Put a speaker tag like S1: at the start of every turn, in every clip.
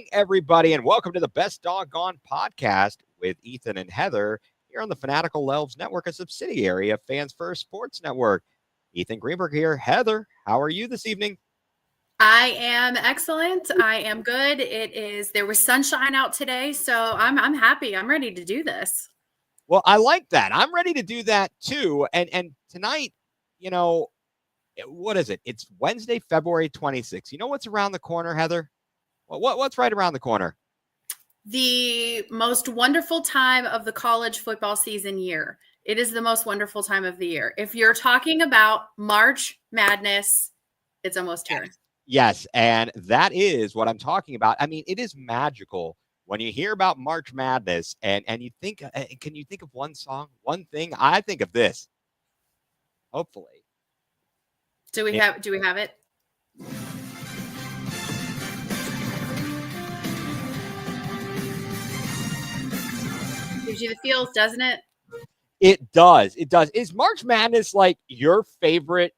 S1: morning, everybody, and welcome to the best Dawg Gone Podcast with Ethan and Heather here on the Fanatical Elves Network, a subsidiary of Fans First Sports Network. Ethan Greenberg here. Heather, how are you this evening?
S2: I am excellent. I am good. There was sunshine out today, so I'm happy. I'm ready to do this.
S1: Well, I like that. I'm ready to do that too. And tonight, what is it? It's Wednesday, February 26th. You know what's around the corner, Heather? What's right around the corner?
S2: The most wonderful time of the college football season year. It is the most wonderful time of the year. If you're talking about March Madness, it's almost here.
S1: Yes, and that is what I'm talking about. I mean, it is magical when you hear about March Madness and you think, can you think of one song, one thing? I think of this. Hopefully.
S2: Do we have it? Gives you the feels, doesn't it?
S1: It does. It does. Is March Madness like your favorite?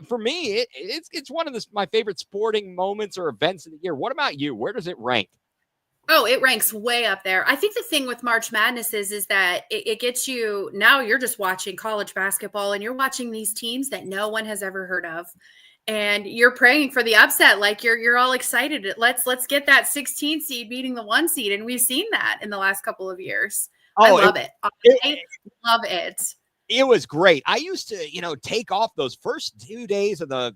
S1: For me, it's one of my favorite sporting moments or events of the year. What about you? Where does it rank?
S2: Oh, it ranks way up there. I think the thing with March Madness is that it gets you, now you're just watching college basketball and you're watching these teams that no one has ever heard of. And you're praying for the upset. Like you're all excited. Let's get that 16 seed beating the 1 seed. And we've seen that in the last couple of years. I love it. I love it.
S1: It was great. I used to, take off those first 2 days of the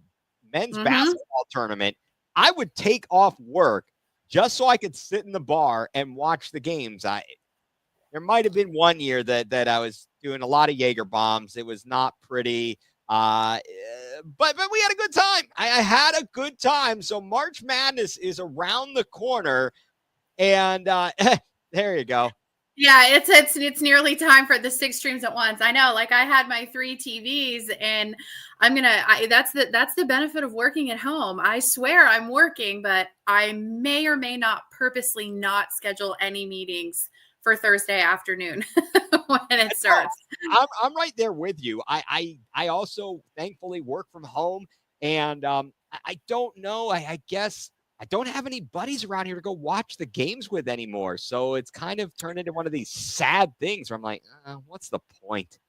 S1: men's basketball tournament. I would take off work just so I could sit in the bar and watch the games. There might have been 1 year that I was doing a lot of Jaeger bombs. It was not pretty, but we had a good time. I had a good time. So March Madness is around the corner, and there you go.
S2: Yeah, it's nearly time for the 6 streams at once. I know, like I had my 3 TVs, and that's the benefit of working at home. I swear I'm working, but I may or may not purposely not schedule any meetings for Thursday afternoon when it starts.
S1: I'm right there with you. I also thankfully work from home, and I don't know. I guess I don't have any buddies around here to go watch the games with anymore. So it's kind of turned into one of these sad things where I'm like, what's the point?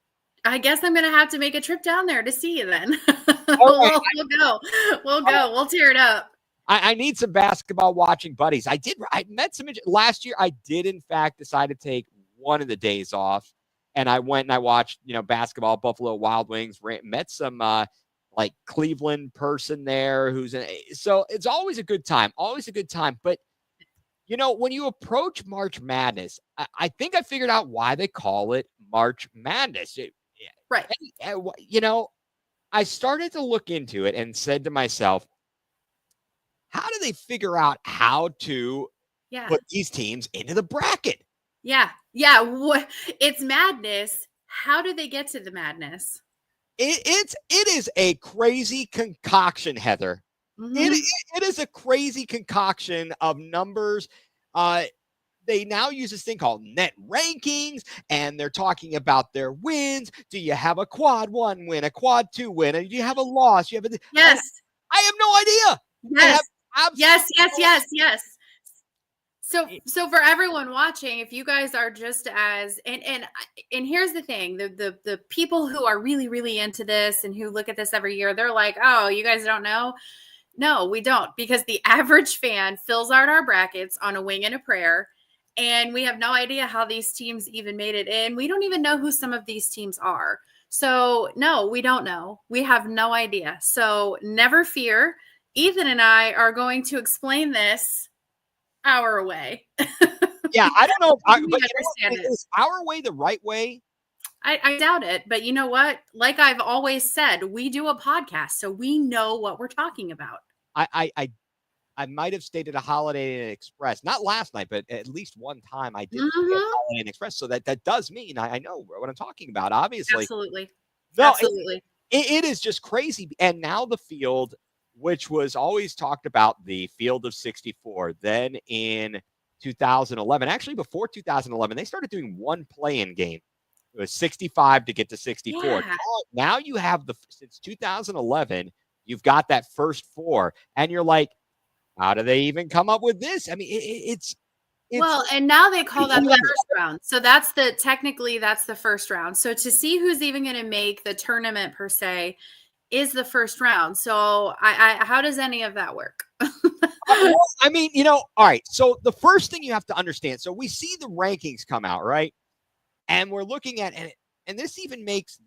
S2: I guess I'm going to have to make a trip down there to see you then. We'll go. We'll tear it up.
S1: I need some basketball watching buddies. I met some last year. I did, in fact, decide to take one of the days off. And I went and I watched, basketball, Buffalo Wild Wings, met some like Cleveland person there so it's always a good time, But, when you approach March Madness, I think I figured out why they call it March Madness.
S2: Right.
S1: I started to look into it and said to myself, how do they figure out how to put these teams into the bracket?
S2: Yeah. It's madness. How do they get to the madness?
S1: It is a crazy concoction, Heather. Mm-hmm. It is a crazy concoction of numbers. They now use this thing called net rankings, and they're talking about their wins. Do you have a quad 1 win, a quad 2 win? Do you have a loss?
S2: Yes.
S1: I have no idea.
S2: Yes. So for everyone watching, if you guys are just as and here's the thing, the people who are really, really into this and who look at this every year, they're like, oh, you guys don't know? No, we don't, because the average fan fills out our brackets on a wing and a prayer, and we have no idea how these teams even made it in. We don't even know who some of these teams are. So no, we don't know. We have no idea. So never fear. Ethan and I are going to explain this our way.
S1: Yeah, I don't know. But is our way the right way?
S2: I doubt it. But you know what? Like I've always said, we do a podcast, so we know what we're talking about.
S1: I might have stayed at a Holiday Inn Express, not last night, but at least one time I did stay at Holiday Inn Express. So that does mean I know what I'm talking about, obviously.
S2: Absolutely.
S1: No,
S2: absolutely.
S1: It is just crazy. And now the field, which was always talked about, the field of 64, then in 2011, actually before 2011, they started doing one play-in game. It was 65 to get to 64.
S2: Yeah.
S1: Now you have since 2011, you've got that first 4, and you're like, How do they even come up with this? I mean, it's
S2: well, and now they call that the first round. So technically that's the first round. So to see who's even going to make the tournament per se is the first round. So how does any of that work?
S1: I mean, all right. So the first thing you have to understand, so we see the rankings come out, right? And we're looking at, and this even makes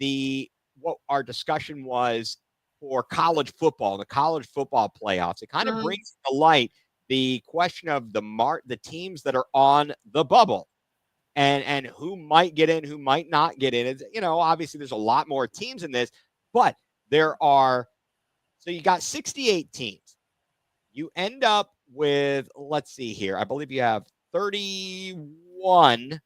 S1: what our discussion was for college football, the college football playoffs. It kind of brings to light the question of the teams that are on the bubble and who might get in, who might not get in. It's, obviously there's a lot more teams in this, but so you got 68 teams. You end up with, let's see here, I believe you have 31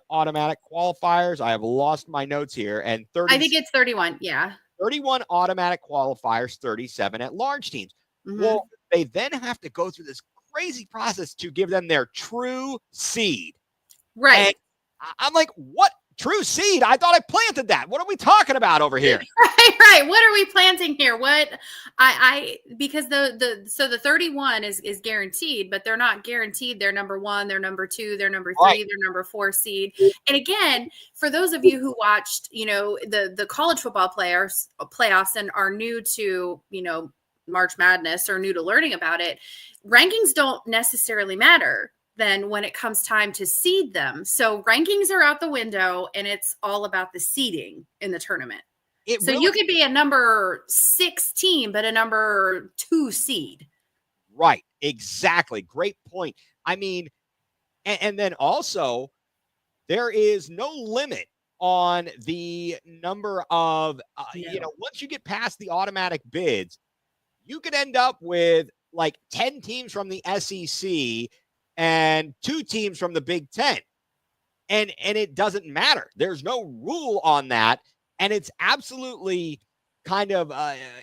S1: automatic qualifiers. I have lost my notes here. And
S2: I think it's 31. Yeah.
S1: 31 automatic qualifiers, 37 at large teams. Well, they then have to go through this crazy process to give them their true seed.
S2: Right.
S1: And I'm like, what? True seed? I thought I planted that. What are we talking about over here?
S2: Right. What are we planting here? Because the 31 is guaranteed, but they're not guaranteed. They're number 1, they're number 2, they're number 3, they're number 4 seed. And again, for those of you who watched, the college football playoffs and are new to, March Madness or new to learning about it, rankings don't necessarily matter then when it comes time to seed them. So rankings are out the window and it's all about the seeding in the tournament. You could be a number 6 team, but a number 2 seed.
S1: Right. Exactly. Great point. I mean, and then also there is no limit on the number of, once you get past the automatic bids, you could end up with like 10 teams from the SEC and 2 teams from the Big Ten. And it doesn't matter. There's no rule on that. And it's absolutely kind of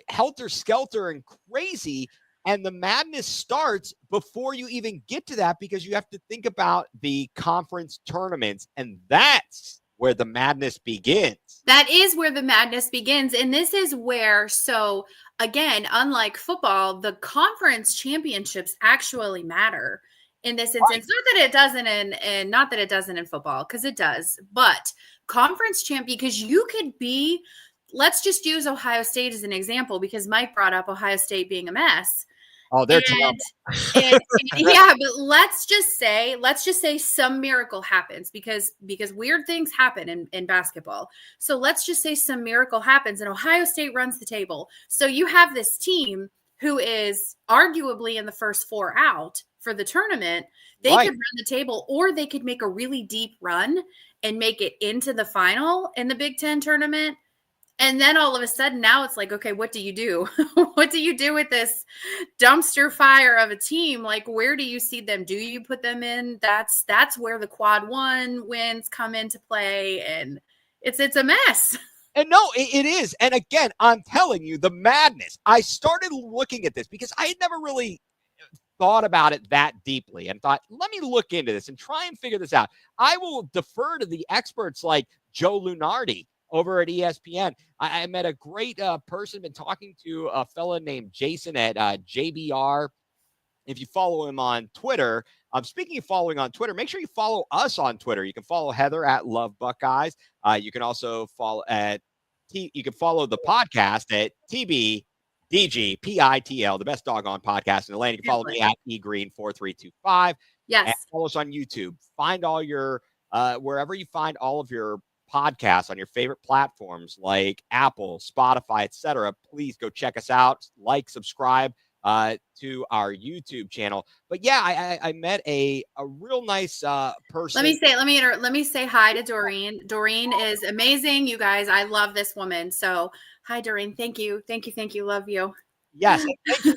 S1: helter-skelter and crazy. And the madness starts before you even get to that because you have to think about the conference tournaments. And that's where the madness begins.
S2: That is where the madness begins. And this is where, so again, unlike football, the conference championships actually matter in this instance. Right. Not that it doesn't in football, because it does, but conference champion, because you could be, let's just use Ohio State as an example, because Mike brought up Ohio State being a mess.
S1: Oh, they're terrible.
S2: Yeah, but let's just say some miracle happens because weird things happen in basketball. So let's just say some miracle happens and Ohio State runs the table. So you have this team who is arguably in the first 4 out for the tournament. They could run the table, or they could make a really deep run and make it into the final in the Big Ten tournament. And then all of a sudden now it's like, okay, what do you do? What do you do with this dumpster fire of a team? Like, where do you seed them? Do you put them in? That's where the quad 1 wins come into play. And it's a mess.
S1: And no, it is. And again, I'm telling you, the madness. I started looking at this because I had never really thought about it that deeply and thought, let me look into this and try and figure this out. I will defer to the experts like Joe Lunardi over at ESPN. I met a great person, been talking to a fella named Jason at JBR. If you follow him on Twitter, speaking of following on Twitter, make sure you follow us on Twitter. You can follow Heather at Love Buckeyes. You can also follow you can follow the podcast at TBDGPITL, the best Dawg Gone Podcast in Atlanta. You can follow me at egreen4325.
S2: Yes.
S1: And follow us on YouTube. Find all your wherever you find all of your podcasts on your favorite platforms like Apple, Spotify, etc. Please go check us out. Like, subscribe to our YouTube channel. But yeah, I met a real nice person.
S2: Let me say hi to Doreen. Doreen is amazing, you guys. I love this woman. So hi, Doreen. Thank you. Love you.
S1: Yes. Thank you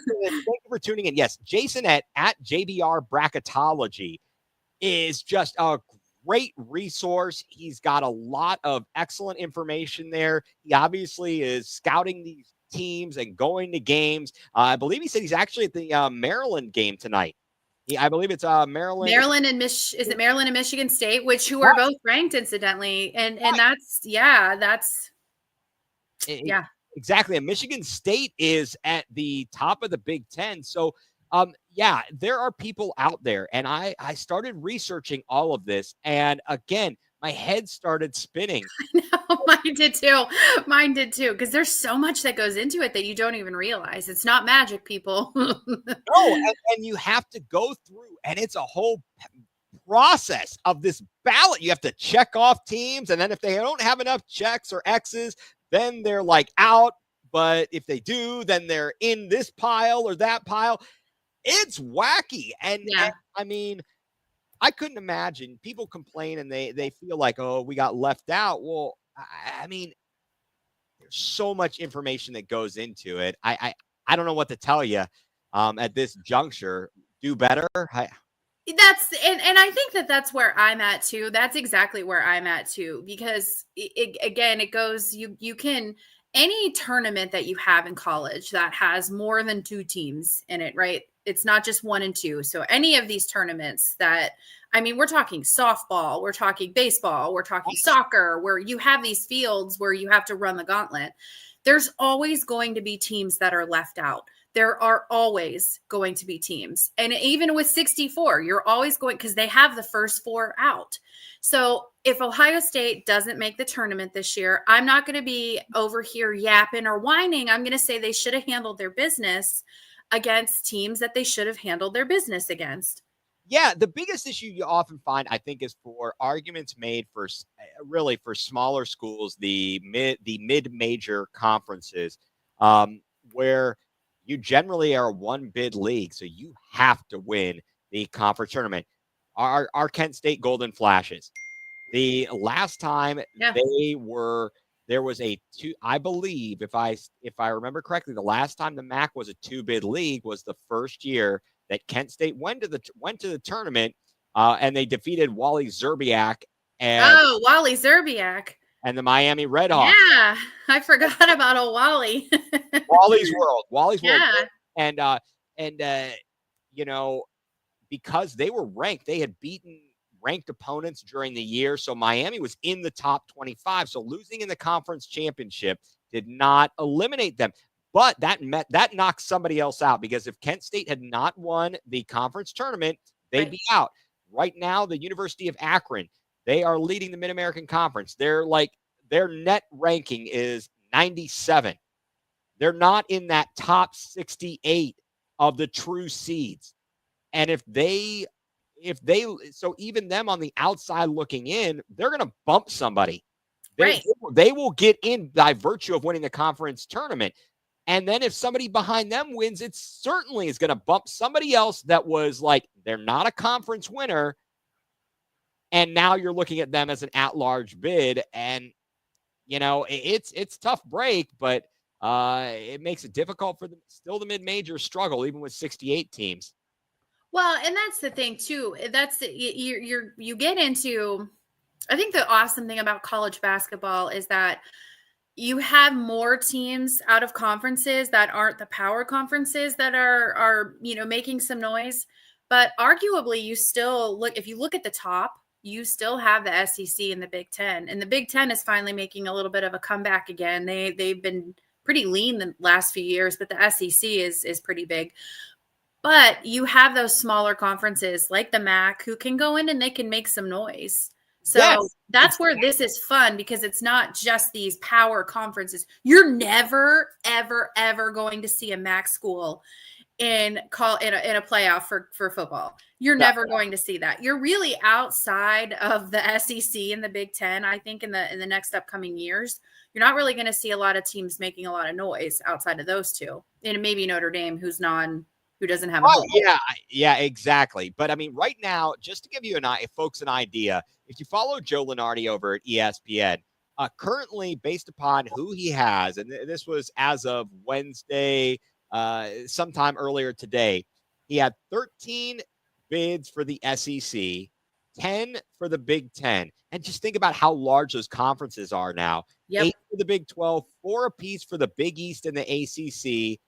S1: for tuning in. Yes. Jason at JBR Bracketology is just a great resource. He's got a lot of excellent information there. He obviously is scouting these teams and going to games. I believe he said he's actually at the Maryland game tonight. I believe it's Maryland and
S2: Michigan State, who are both ranked, incidentally. And that's.
S1: Exactly. And Michigan State is at the top of the Big Ten. So, yeah, there are people out there. And I started researching all of this. And again, my head started spinning.
S2: No, mine did too. Mine did too. Because there's so much that goes into it that you don't even realize. It's not magic, people.
S1: No, and you have to go through, and it's a whole process of this ballot. You have to check off teams, and then if they don't have enough checks or X's, then they're like out. But if they do, then they're in this pile or that pile. It's wacky. And I mean, I couldn't imagine people complain and they feel like, oh, we got left out. Well, I mean, there's so much information that goes into it. I don't know what to tell you at this juncture. Do better.
S2: That's and I think that's where I'm at too. That's exactly where I'm at too, because it goes, you can, any tournament that you have in college that has more than 2 teams in it, right? It's not just 1 and 2. So any of these tournaments that, I mean, we're talking softball, we're talking baseball, we're talking soccer, where you have these fields where you have to run the gauntlet. There's always going to be teams that are left out. There are always going to be teams. And even with 64, you're always going, because they have the first 4 out. So if Ohio State doesn't make the tournament this year, I'm not going to be over here yapping or whining. I'm going to say they should have handled their business against teams that they should have handled their business against.
S1: Yeah, the biggest issue you often find, I think, is for arguments made for really for smaller schools, the mid-major conferences, where you generally are a 1-bid league, so you have to win the conference tournament. Our Kent State Golden Flashes. The last time they were, there was a 2. I believe, if I remember correctly, the last time the MAC was a 2-bid league was the first year that Kent State went to the tournament, and they defeated Wally Zerbiak.
S2: Wally Zerbiak.
S1: And the Miami Redhawks.
S2: Yeah, I forgot about old Wally.
S1: Wally's World.
S2: Yeah.
S1: And you know, because they were ranked, they had beaten ranked opponents during the year. So Miami was in the top 25. So losing in the conference championship did not eliminate them. But that knocked somebody else out, because if Kent State had not won the conference tournament, they'd be out. Right now, the University of Akron, they are leading the Mid-American Conference. Their net ranking is 97. They're not in that top 68 of the true seeds. And so even them on the outside looking in, they're going to bump somebody. They will get in by virtue of winning the conference tournament. And then if somebody behind them wins, it certainly is going to bump somebody else that was like, they're not a conference winner. And now you're looking at them as an at-large bid. And, you know, it's tough break, but it makes it difficult for them. Still the mid-major struggle, even with 68 teams.
S2: Well, and that's the thing too. That's you get into, I think the awesome thing about college basketball is that you have more teams out of conferences that aren't the power conferences that are making some noise. But arguably, you still if you look at the top, you still have the SEC and the Big Ten. And the Big Ten is finally making a little bit of a comeback again. They've been pretty lean the last few years, but the SEC is pretty big. But you have those smaller conferences like the MAC who can go in and they can make some noise. So that's where this is fun, because it's not just these power conferences. You're never, ever, ever going to see a MAC school in a playoff for football. You're never going to see that. You're really outside of the SEC and the Big Ten. I think in the next upcoming years, you're not really going to see a lot of teams making a lot of noise outside of those two. And maybe Notre Dame, who doesn't have a home.
S1: Yeah, exactly. But I mean, right now, just to give you folks an idea, if you follow Joe Lunardi over at ESPN, currently based upon who he has, and this was as of Wednesday, sometime earlier today, he had 13 bids for the SEC, 10 for the Big Ten. And just think about how large those conferences are now. 8 for the Big 12, 4 apiece for the Big East and the ACC,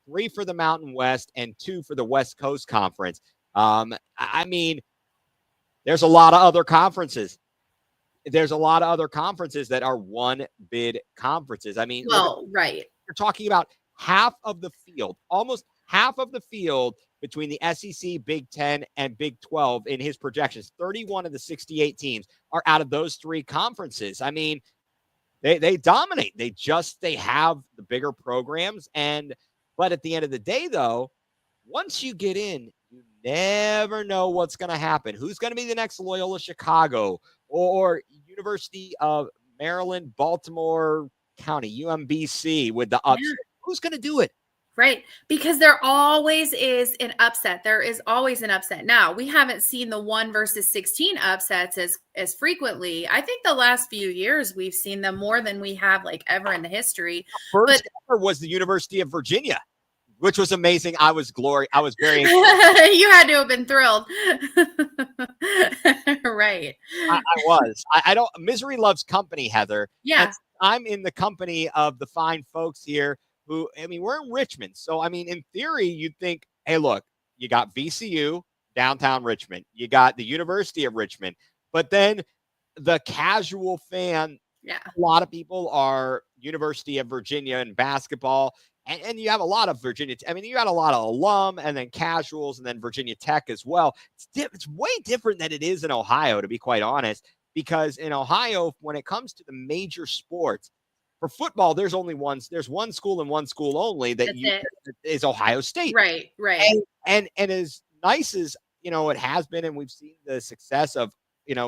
S1: 3 for the Mountain West, and 2 for the West Coast Conference. I mean, there's a lot of other conferences. There's a lot of other conferences that are 1-bid conferences. I mean,
S2: well, right.
S1: You're talking about half of the field, almost half of the field between the SEC, Big 10, and Big 12 in his projections. 31 of the 68 teams are out of those three conferences. I mean, they dominate. They have the bigger programs. But at the end of the day, though, once you get in, you never know what's going to happen. Who's going to be the next Loyola Chicago or University of Maryland, Baltimore County, UMBC with the upset? Yeah. Who's going to do it?
S2: Right. Because there always is an upset. There is always an upset. Now, we haven't seen the 1 versus 16 upsets as frequently. I think the last few years we've seen them more than we have like ever in the history.
S1: First ever was the University of Virginia, which was amazing. I was very
S2: You had to have been thrilled. Right.
S1: I was. I don't. Misery loves company, Heather.
S2: Yeah.
S1: And I'm in the company of the fine folks here who, I mean, we're in Richmond. So, I mean, in theory, you'd think, hey, look, you got VCU, downtown Richmond. You got the University of Richmond. But then the casual fan,
S2: yeah,
S1: a lot of people are University of Virginia in basketball. And you have a lot of Virginia. I mean, you got a lot of alum and then casuals and then Virginia Tech as well. It's way different than it is in Ohio, to be quite honest, because in Ohio, when it comes to the major sports, for football, there's one school and one school only that is Ohio State.
S2: Right.
S1: And as nice as, it has been, and we've seen the success of,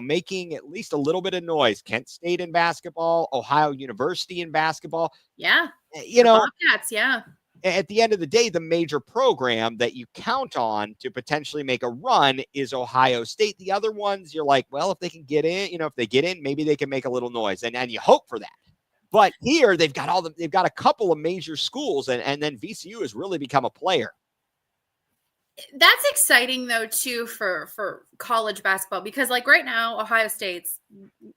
S1: making at least a little bit of noise. Kent State in basketball, Ohio University in basketball.
S2: Yeah.
S1: Bobcats,
S2: yeah.
S1: At the end of the day, the major program that you count on to potentially make a run is Ohio State. The other ones, you're like, well, if they can get in, if they get in, maybe they can make a little noise. And you hope for that. But here they've got a couple of major schools, and then VCU has really become a player.
S2: That's exciting though too for college basketball, because like right now Ohio State's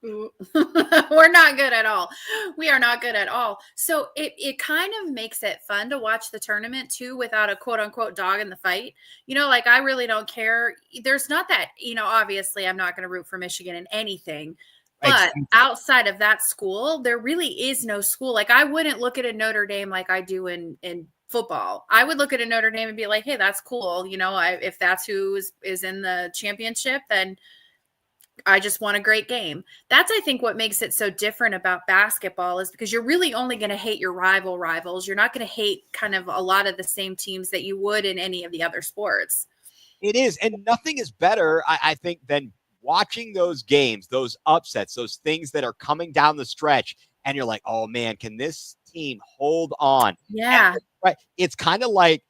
S2: we're not good at all. We are not good at all. So it kind of makes it fun to watch the tournament too without a quote unquote dog in the fight. Like I really don't care. There's not that, obviously I'm not going to root for Michigan in anything. But outside of that school, there really is no school. Like I wouldn't look at a Notre Dame like I do in football. I would look at a Notre Dame and be like, hey, that's cool. If that's who is in the championship, then I just want a great game. That's, I think, what makes it so different about basketball is because you're really only going to hate your rivals. You're not going to hate kind of a lot of the same teams that you would in any of the other sports.
S1: It is. And nothing is better, I think, than watching those games, those upsets, those things that are coming down the stretch. And you're like, oh, man, can this team hold on?
S2: Yeah.
S1: Right. It's kind of like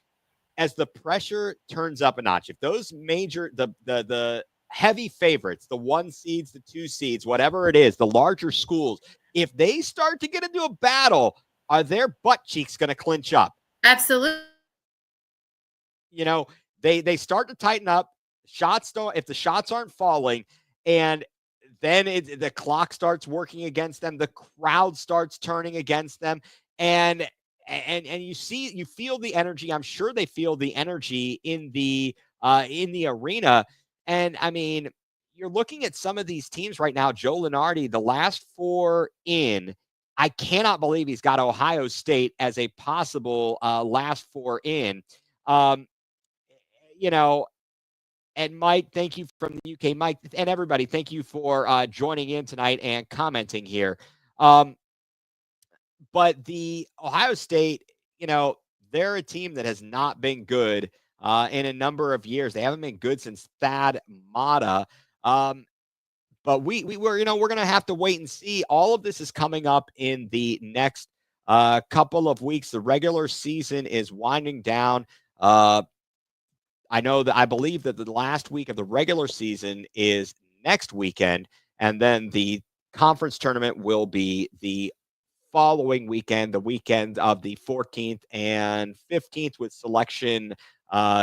S1: as the pressure turns up a notch, if those major, the heavy favorites, the 1 seeds, the 2 seeds, whatever it is, the larger schools, if they start to get into a battle, are their butt cheeks going to clinch up?
S2: Absolutely.
S1: They start to tighten up. If the shots aren't falling, and then the clock starts working against them, the crowd starts turning against them, and you feel the energy. I'm sure they feel the energy in the arena. And I mean, you're looking at some of these teams right now. Joe Lunardi, the last 4 in, I cannot believe he's got Ohio State as a possible last 4 in. And Mike, thank you from the UK. Mike, and everybody, thank you for joining in tonight and commenting here. But the Ohio State, they're a team that has not been good in a number of years. They haven't been good since Thad Matta. But we're going to have to wait and see. All of this is coming up in the next couple of weeks. The regular season is winding down. I believe that the last week of the regular season is next weekend, and then the conference tournament will be the following weekend, the weekend of the 14th and 15th, with selection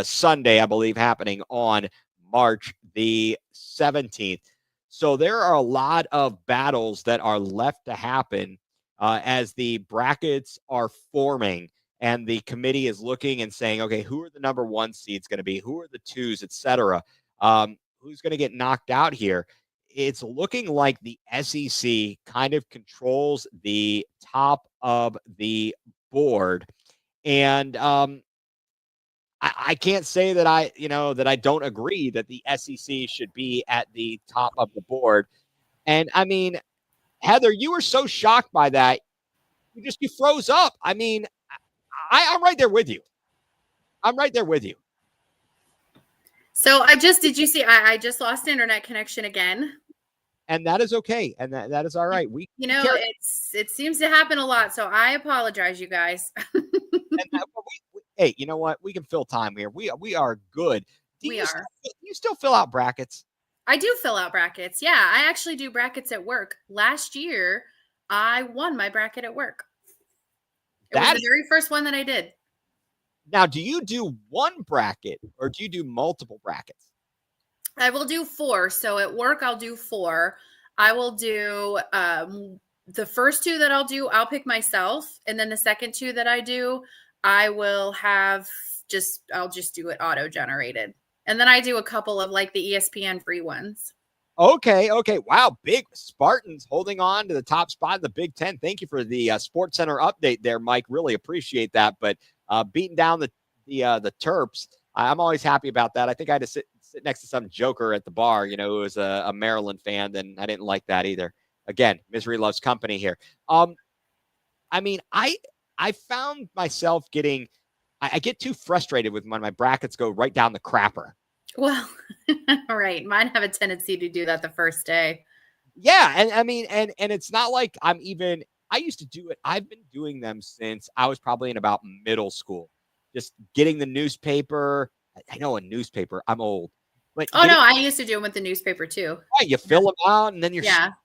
S1: Sunday, I believe, happening on March the 17th. So there are a lot of battles that are left to happen as the brackets are forming. And the committee is looking and saying, okay, who are the number 1 seeds going to be? Who are the 2s, et cetera? Who's going to get knocked out here? It's looking like the SEC kind of controls the top of the board. And I can't say that I don't agree that the SEC should be at the top of the board. And I mean, Heather, you were so shocked by that. You froze up. I mean, I'm right there with you. I'm right there with you.
S2: So did you see, I just lost internet connection again.
S1: And that is okay. And that is all right.
S2: It seems to happen a lot. So I apologize, you guys.
S1: Hey, you know what? We can fill time here. We are good. Do you still fill out brackets?
S2: I do fill out brackets. Yeah, I actually do brackets at work. Last year, I won my bracket at work. It was the very first one that I did.
S1: Now, do you do one bracket or do you do multiple brackets?
S2: I will do 4. So at work, I'll do 4. I will do the first 2 that I'll do, I'll pick myself. And then the second 2 that I do, I will have I'll just do it auto-generated. And then I do a couple of like the ESPN free ones.
S1: Okay. Wow. Big Spartans holding on to the top spot in the Big Ten. Thank you for the Sports Center update there, Mike. Really appreciate that. But beating down the Terps, I'm always happy about that. I think I had to sit next to some joker at the bar, who was a Maryland fan, and I didn't like that either. Again, misery loves company here. I mean, I found myself I get too frustrated when my brackets go right down the crapper.
S2: Well, right. Mine have a tendency to do that the first day.
S1: Yeah. And I mean, and it's not like I used to do it. I've been doing them since I was probably in about middle school, just getting the newspaper. I know a newspaper. I'm old. But
S2: I used to do them with the newspaper too.
S1: Right, you fill them out and then you're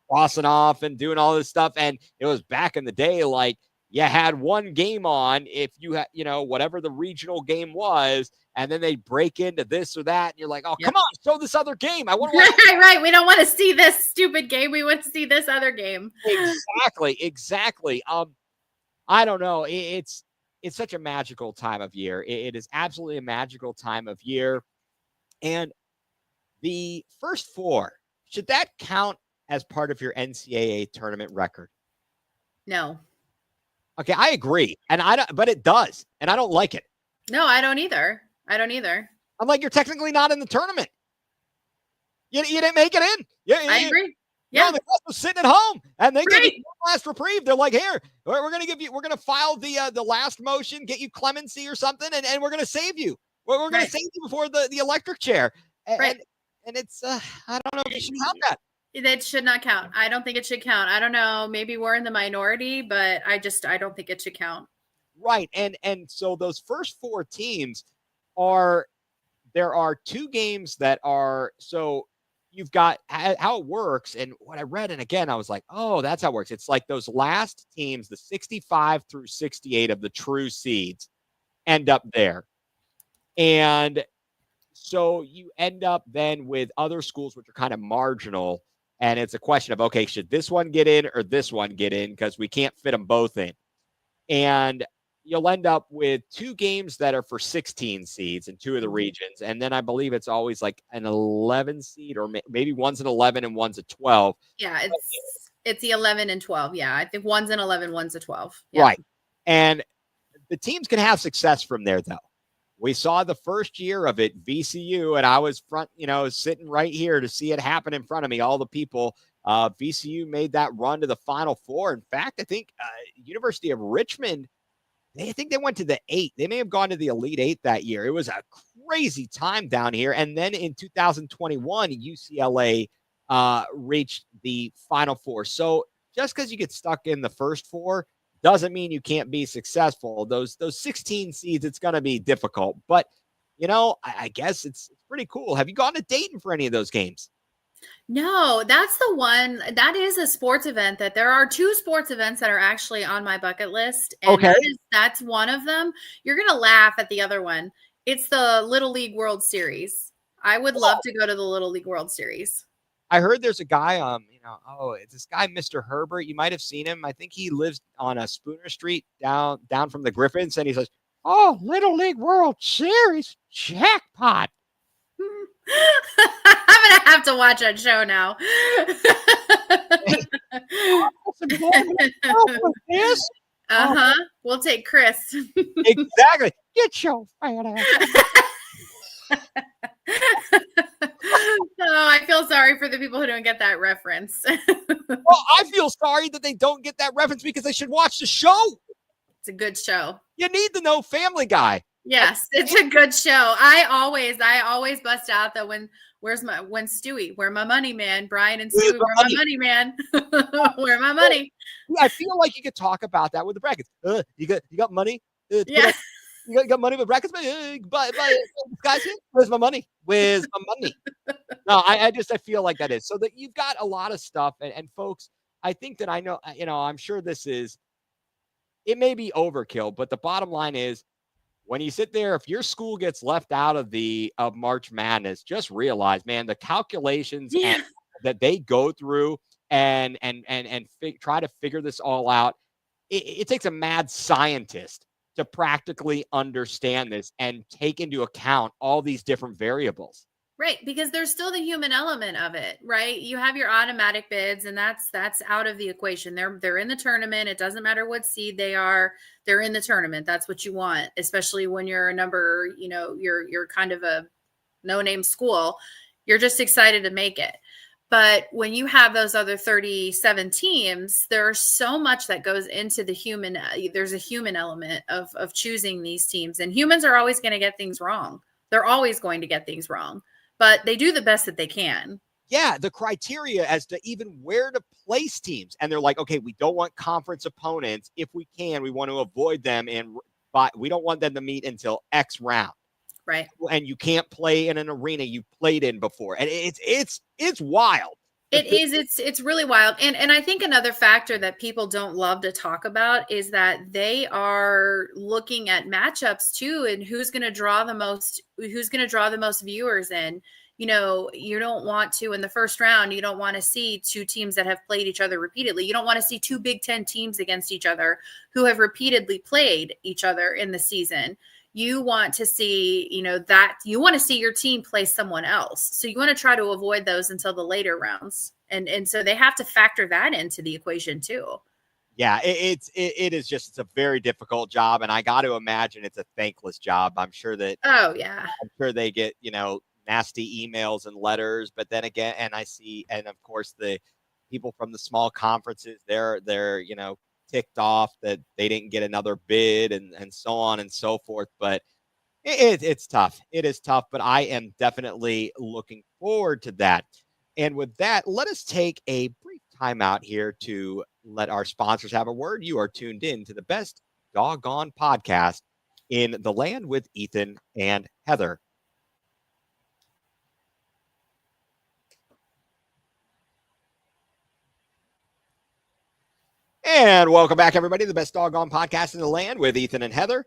S1: crossing off and doing all this stuff. And it was back in the day, like you had one game on if you had, whatever the regional game was, and then they break into this or that. And you're like, oh, come on, show this other game. I want to watch.
S2: Right. We don't want to see this stupid game. We want to see this other game.
S1: Exactly. I don't know. It's such a magical time of year. It is absolutely a magical time of year. And the first 4, should that count as part of your NCAA tournament record?
S2: No.
S1: Okay, I agree. But it does. And I don't like it.
S2: No, I don't either.
S1: I'm like, you're technically not in the tournament. You didn't make it in.
S2: I agree. Yeah.
S1: The guys were sitting at home and they give you one last reprieve. They're like, here, we're going to file the last motion, get you clemency or something. And we're going to save you. We're going to save you before the electric chair. And it's, I don't know if you should count that.
S2: That should not count. I don't think it should count. I don't know. Maybe we're in the minority, but I don't think it should count.
S1: Right. And so those first 4 teams there are 2 games that are, so you've got how it works. And what I read, and again, I was like, oh, that's how it works. It's like those last teams, the 65 through 68 of the true seeds end up there. And so you end up then with other schools which are kind of marginal. And it's a question of, okay, should this one get in or this one get in? Because we can't fit them both in. And you'll end up with 2 games that are for 16 seeds in 2 of the regions. And then I believe it's always like an 11 seed, or maybe one's an 11 and one's a 12.
S2: Yeah, it's the 11 and 12. Yeah, I think one's an 11, one's a 12. Yeah.
S1: Right. And the teams can have success from there, though. We saw the first year of it, VCU, and I was sitting right here to see it happen in front of me. All the people, VCU made that run to the Final Four. In fact, I think University of Richmond, I think they went to the 8. They may have gone to the Elite 8 that year. It was a crazy time down here. And then in 2021, UCLA reached the Final Four. So just because you get stuck in the first 4 doesn't mean you can't be successful. Those 16 seeds, it's going to be difficult. But, I guess it's pretty cool. Have you gone to Dayton for any of those games?
S2: No, that's the one. That is a sports event that there are 2 sports events that are actually on my bucket list. And
S1: okay.
S2: That's one of them. You're going to laugh at the other one. It's the Little League World Series. I would love to go to the Little League World Series.
S1: I heard there's a guy, it's this guy, Mr. Herbert. You might have seen him. I think he lives on a Spooner Street down from the Griffins. And he says, oh, Little League World Series, jackpot.
S2: I'm going to have to watch that show now. We'll take Chris.
S1: Exactly. Get your fat ass.
S2: Oh, I feel sorry for the people who don't get that reference.
S1: Well, I feel sorry that they don't get that reference because they should watch the show.
S2: It's a good show.
S1: You need to know Family Guy.
S2: Yes, it's a good show. I always bust out that when Stewie, where my money, man? Brian and Stewie, where my money, man? Where my money?
S1: I feel like you could talk about that with the brackets. You got money?
S2: Yeah.
S1: You got money with brackets? Guys, where's my money? Where's my money? No, I feel like that is. So that you've got a lot of stuff. And folks, I think that I know, I'm sure it may be overkill, but the bottom line is when you sit there, if your school gets left out of March Madness, just realize, man, the calculations that they go through and try to figure this all out. It takes a mad scientist to practically understand this and take into account all these different variables.
S2: Right, because there's still the human element of it, right? You have your automatic bids, and that's out of the equation. They're in the tournament. It doesn't matter what seed they are. They're in the tournament. That's what you want, especially when you're a number, you're kind of a no-name school. You're just excited to make it. But when you have those other 37 teams, there's so much that goes into the human. There's a human element of choosing these teams, and humans are always going to get things wrong. They're always going to get things wrong. But they do the best that they can.
S1: Yeah, the criteria as to even where to place teams. And they're like, okay, we don't want conference opponents. If we can, we want to avoid them. But we don't want them to meet until X round.
S2: Right.
S1: And you can't play in an arena you played in before. And it's wild.
S2: It is. It's really wild. And I think another factor that people don't love to talk about is that they are looking at matchups too, and who's going to draw the most viewers in. You don't want to, in the first round, you don't want to see two teams that have played each other repeatedly. You don't want to see two Big Ten teams against each other who have repeatedly played each other in the season. You want to see, your team play someone else. So you want to try to avoid those until the later rounds. And so they have to factor that into the equation too.
S1: Yeah, it's a very difficult job. And I got to imagine it's a thankless job. I'm sure that.
S2: Oh yeah.
S1: I'm sure they get, nasty emails and letters, but then again, and of course the people from the small conferences, they're ticked off that they didn't get another bid and so on and so forth. But it's tough. It is tough, but I am definitely looking forward to that. And with that, let us take a brief time out here to let our sponsors have a word. You are tuned in to the best Dawg Gone podcast in the land with Ethan and Heather. And welcome back, everybody, to the best Dawg Gone podcast in the land with Ethan and Heather.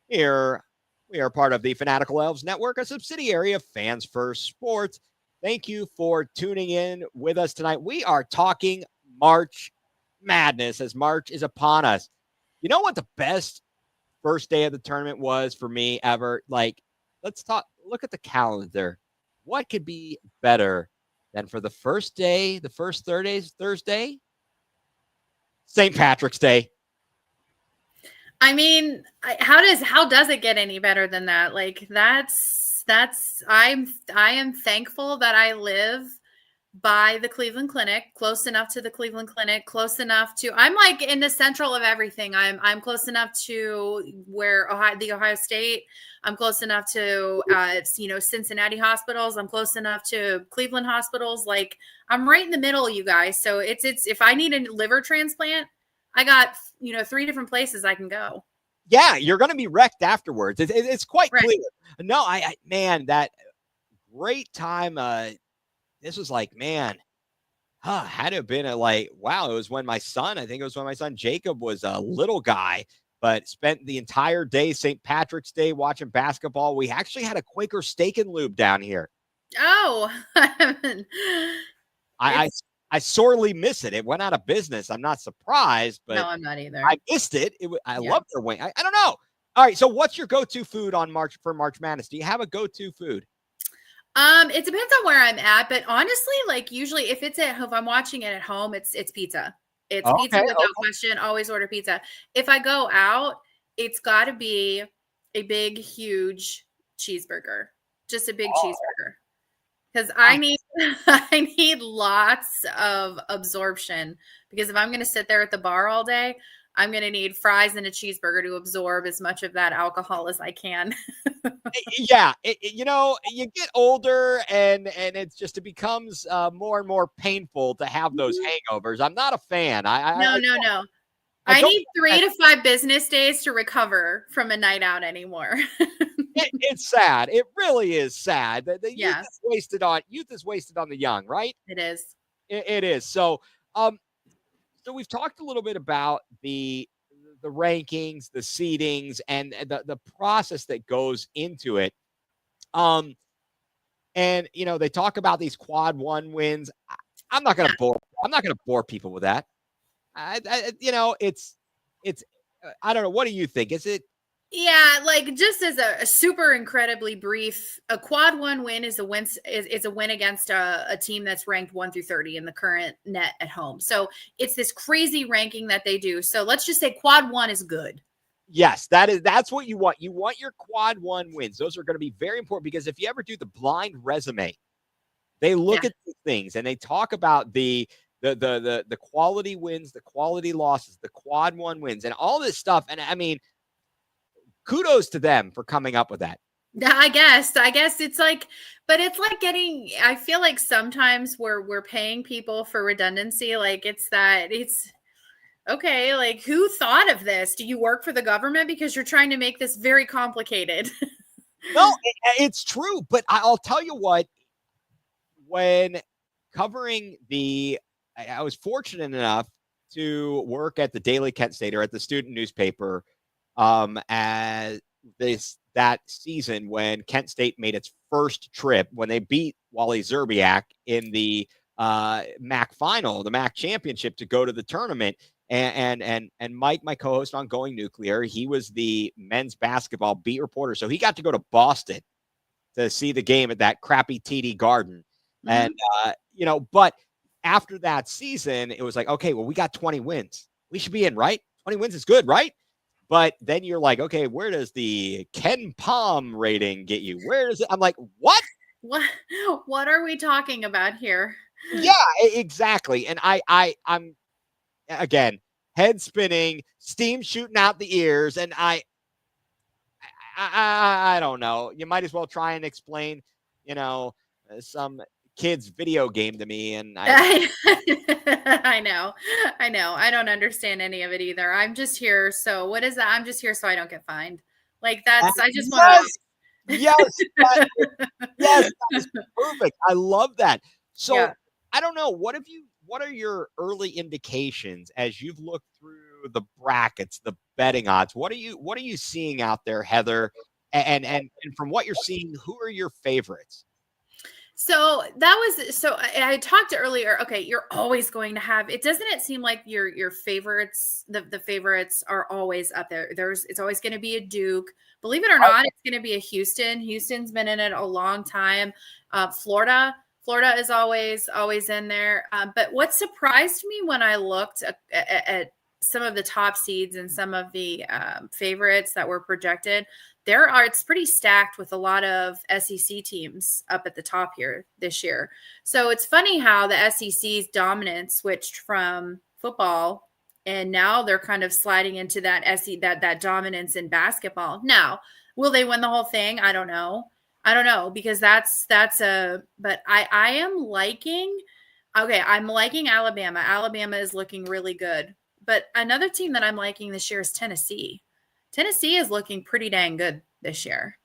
S1: Here, we are part of the Fanatical Elves Network, a subsidiary of Fans First Sports. Thank you for tuning in with us tonight. We are talking March Madness as March is upon us. You know what the best first day of the tournament was for me ever? Like, look at the calendar. What could be better than for the first day, the first Thursday? St. Patrick's Day.
S2: I mean, how does it get any better than that? Like I am thankful that I live by the Cleveland Clinic, close enough to the Cleveland Clinic, close enough to, I'm like in the central of everything. I'm close enough to where the Ohio State, I'm close enough to, Cincinnati hospitals. I'm close enough to Cleveland hospitals. Like I'm right in the middle, you guys. So it's, if I need a liver transplant, I got, 3 different places I can go.
S1: Yeah. You're going to be wrecked afterwards. It's quite
S2: right.
S1: clear. No, man, that great time. This was like, man, had to have been wow. It was when my son Jacob was a little guy, but spent the entire day, St. Patrick's Day, watching basketball. We actually had a Quaker Steak and Lube down here.
S2: Oh,
S1: I sorely miss it. It went out of business. I'm not surprised, but
S2: no, I'm not either.
S1: I missed it. I love their wing. I don't know. All right. So what's your go-to food for March Madness? Do you have a go-to food?
S2: It depends on where I'm at, but honestly, like usually if I'm watching it at home, it's pizza. It's pizza
S1: Okay.
S2: without question. Always order pizza. If I go out, it's got to be a big, huge cheeseburger. Just a big cheeseburger. Because I need I need lots of absorption. Because if I'm going to sit there at the bar all day, I'm going to need fries and a cheeseburger to absorb as much of that alcohol as I can.
S1: Yeah, you get older, and it becomes more and more painful to have those hangovers. I'm not a fan.
S2: No.
S1: I
S2: I
S1: don't.
S2: need 3 to 5 business days to recover from a night out anymore.
S1: It's sad. It really is sad. The youth
S2: Yeah.
S1: is wasted on the young, right?
S2: It is.
S1: It is. So we've talked a little bit about the rankings, the seedings, and the process that goes into it. And they talk about these quad one wins. I'm not going to bore people with that. It's I don't know. What do you think? Is it?
S2: Yeah, like just as a super incredibly brief, a quad one win is a win against a team that's ranked 1 through 30 in the current net at home. So it's this crazy ranking that they do. So let's just say quad one is good.
S1: Yes, that's what you want. You want your quad one wins. Those are going to be very important, because if you ever do the blind resume, they look at these things and they talk about the quality wins, the quality losses, the quad one wins, and all this stuff. And I mean, kudos to them for coming up with that.
S2: I guess it's like, but it's like I feel like sometimes we're paying people for redundancy. Like it's okay. Like who thought of this? Do you work for the government? Because you're trying to make this very complicated.
S1: No, it's true. But I'll tell you what, when covering I was fortunate enough to work at the Daily Kent State, or at the student newspaper, as that season when Kent State made its first trip, when they beat Wally Zerbiak in the MAC final, the MAC championship, to go to the tournament. And Mike, my co-host on Going Nuclear, he was the men's basketball beat reporter, so he got to go to Boston to see the game at that crappy TD Garden. And but after that season, it was like, okay, well, we got 20 wins. We should be in, right? 20 wins is good, right? But then you're like, okay, where does the Ken Palm rating get you? Where does it? I'm like, what?
S2: What are we talking about here?
S1: Yeah, exactly. And I'm again, head spinning, steam shooting out the ears, and I don't know. You might as well try and explain, some kid's video game to me, and
S2: I know. I don't understand any of it either. I'm just here. So what is that? I'm just here so I don't get fined. Like that's. I just want
S1: to. Yes, that is perfect. I love that. So I don't know. What are your early indications as you've looked through the brackets, the betting odds? What are you seeing out there, Heather? And from what you're seeing, who are your favorites?
S2: So I talked earlier. Okay, you're always going to have it. Doesn't it seem like your favorites, the favorites are always up there? It's always going to be a Duke. Believe it or not, it's going to be a Houston. Houston's been in it a long time. Florida is always in there. But what surprised me when I looked at some of the top seeds and some of the favorites that were projected, it's pretty stacked with a lot of SEC teams up at the top here this year. So it's funny how the SEC's dominance switched from football, and now they're kind of sliding into that dominance in basketball. Now, will they win the whole thing? I don't know, because but I am liking, I'm liking Alabama. Alabama is looking really good. But another team that I'm liking this year is Tennessee. Tennessee is looking pretty dang good this year.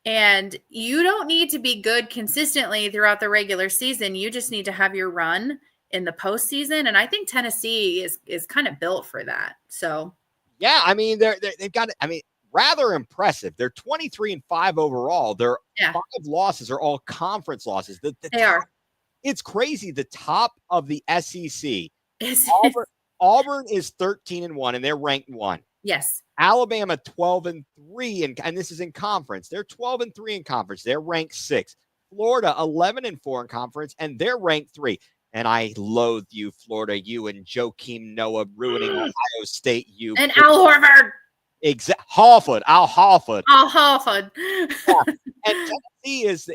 S2: And you don't need to be good consistently throughout the regular season. You just need to have your run in the postseason. And I think Tennessee is kind of built for that. So,
S1: yeah, I mean, they've got, rather impressive. They're 23-5 overall. Their 5 losses are all conference losses.
S2: They are.
S1: It's crazy. The top of the SEC, Auburn is 13-1, and they're ranked 1.
S2: Yes.
S1: Alabama 12-3, and this is in conference. They're 12-3 in conference. They're ranked 6. Florida 11-4 in conference, and they're ranked 3. And I loathe you, Florida. You and Joakim Noah ruining Ohio State. You
S2: and Al Horford.
S1: Halford. Al Halford.
S2: Al Halford.
S1: Yeah. And Tennessee is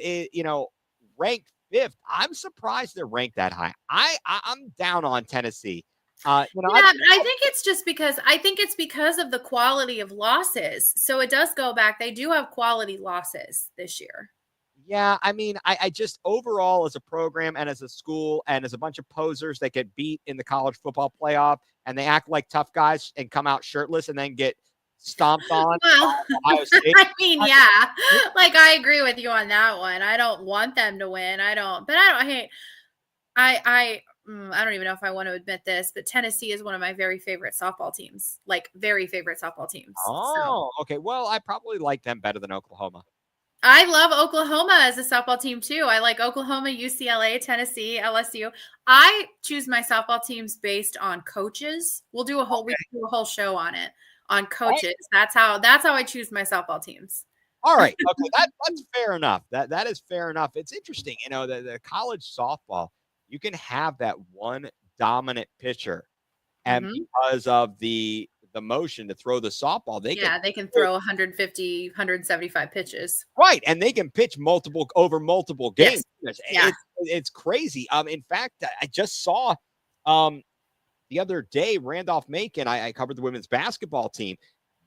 S1: ranked 5th. I'm surprised they're ranked that high. I'm down on Tennessee.
S2: I think it's just because of the quality of losses. So it does go back. They do have quality losses this year.
S1: Yeah, I mean, I just overall as a program and as a school and as a bunch of posers that get beat in the college football playoff and they act like tough guys and come out shirtless and then get stomped on.
S2: Well, Ohio State. I mean, yeah, like I agree with you on that one. I don't want them to win. I don't even know if I want to admit this, but Tennessee is one of my very favorite softball teams, like very favorite softball teams.
S1: Oh, okay. Well, I probably like them better than Oklahoma.
S2: I love Oklahoma as a softball team too. I like Oklahoma, UCLA, Tennessee, LSU. I choose my softball teams based on coaches. We do a whole show on it, on coaches. That's how I choose my softball teams.
S1: All right. Okay. That's fair enough. That is fair enough. It's interesting, the college softball, you can have that one dominant pitcher, and because of the motion to throw the softball, they can
S2: throw 150, 175 pitches.
S1: Right, and they can pitch over multiple games.
S2: Yes. Yeah.
S1: It's crazy. In fact, I just saw the other day, Randolph-Macon, I covered the women's basketball team.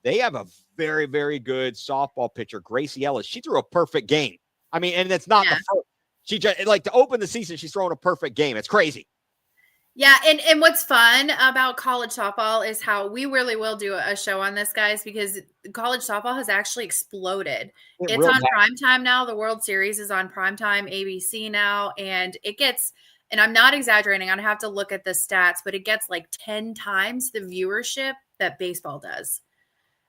S1: They have a very, very good softball pitcher, Gracie Ellis. She threw a perfect game. I mean, and it's not the first. She just, to open the season, she's throwing a perfect game. It's crazy.
S2: Yeah, and what's fun about college softball is how we really will do a show on this, guys, because college softball has actually exploded. It's on primetime now. The World Series is on primetime, ABC now, and it gets, and I'm not exaggerating, I'd have to look at the stats, but it gets like 10 times the viewership that baseball does.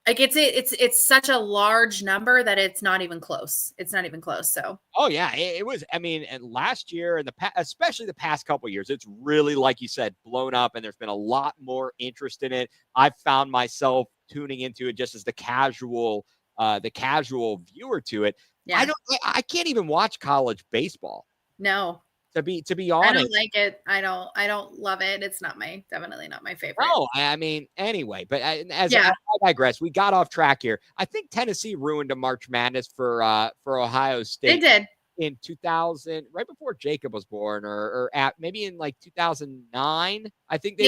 S2: Like it's such a large number that it's not even close. It's not even close. So.
S1: Oh yeah, it was. I mean, and last year and especially the past couple of years, it's really, like you said, blown up, and there's been a lot more interest in it. I've found myself tuning into it just as the casual viewer to it. Yeah. I can't even watch college baseball.
S2: No.
S1: To be honest,
S2: I don't like it. I don't love it. It's definitely not my favorite.
S1: No, I mean, anyway, but I digress. We got off track here. I think Tennessee ruined a March Madness for Ohio State.
S2: They did
S1: in 2000, right before Jacob was born, or maybe in like 2009. I think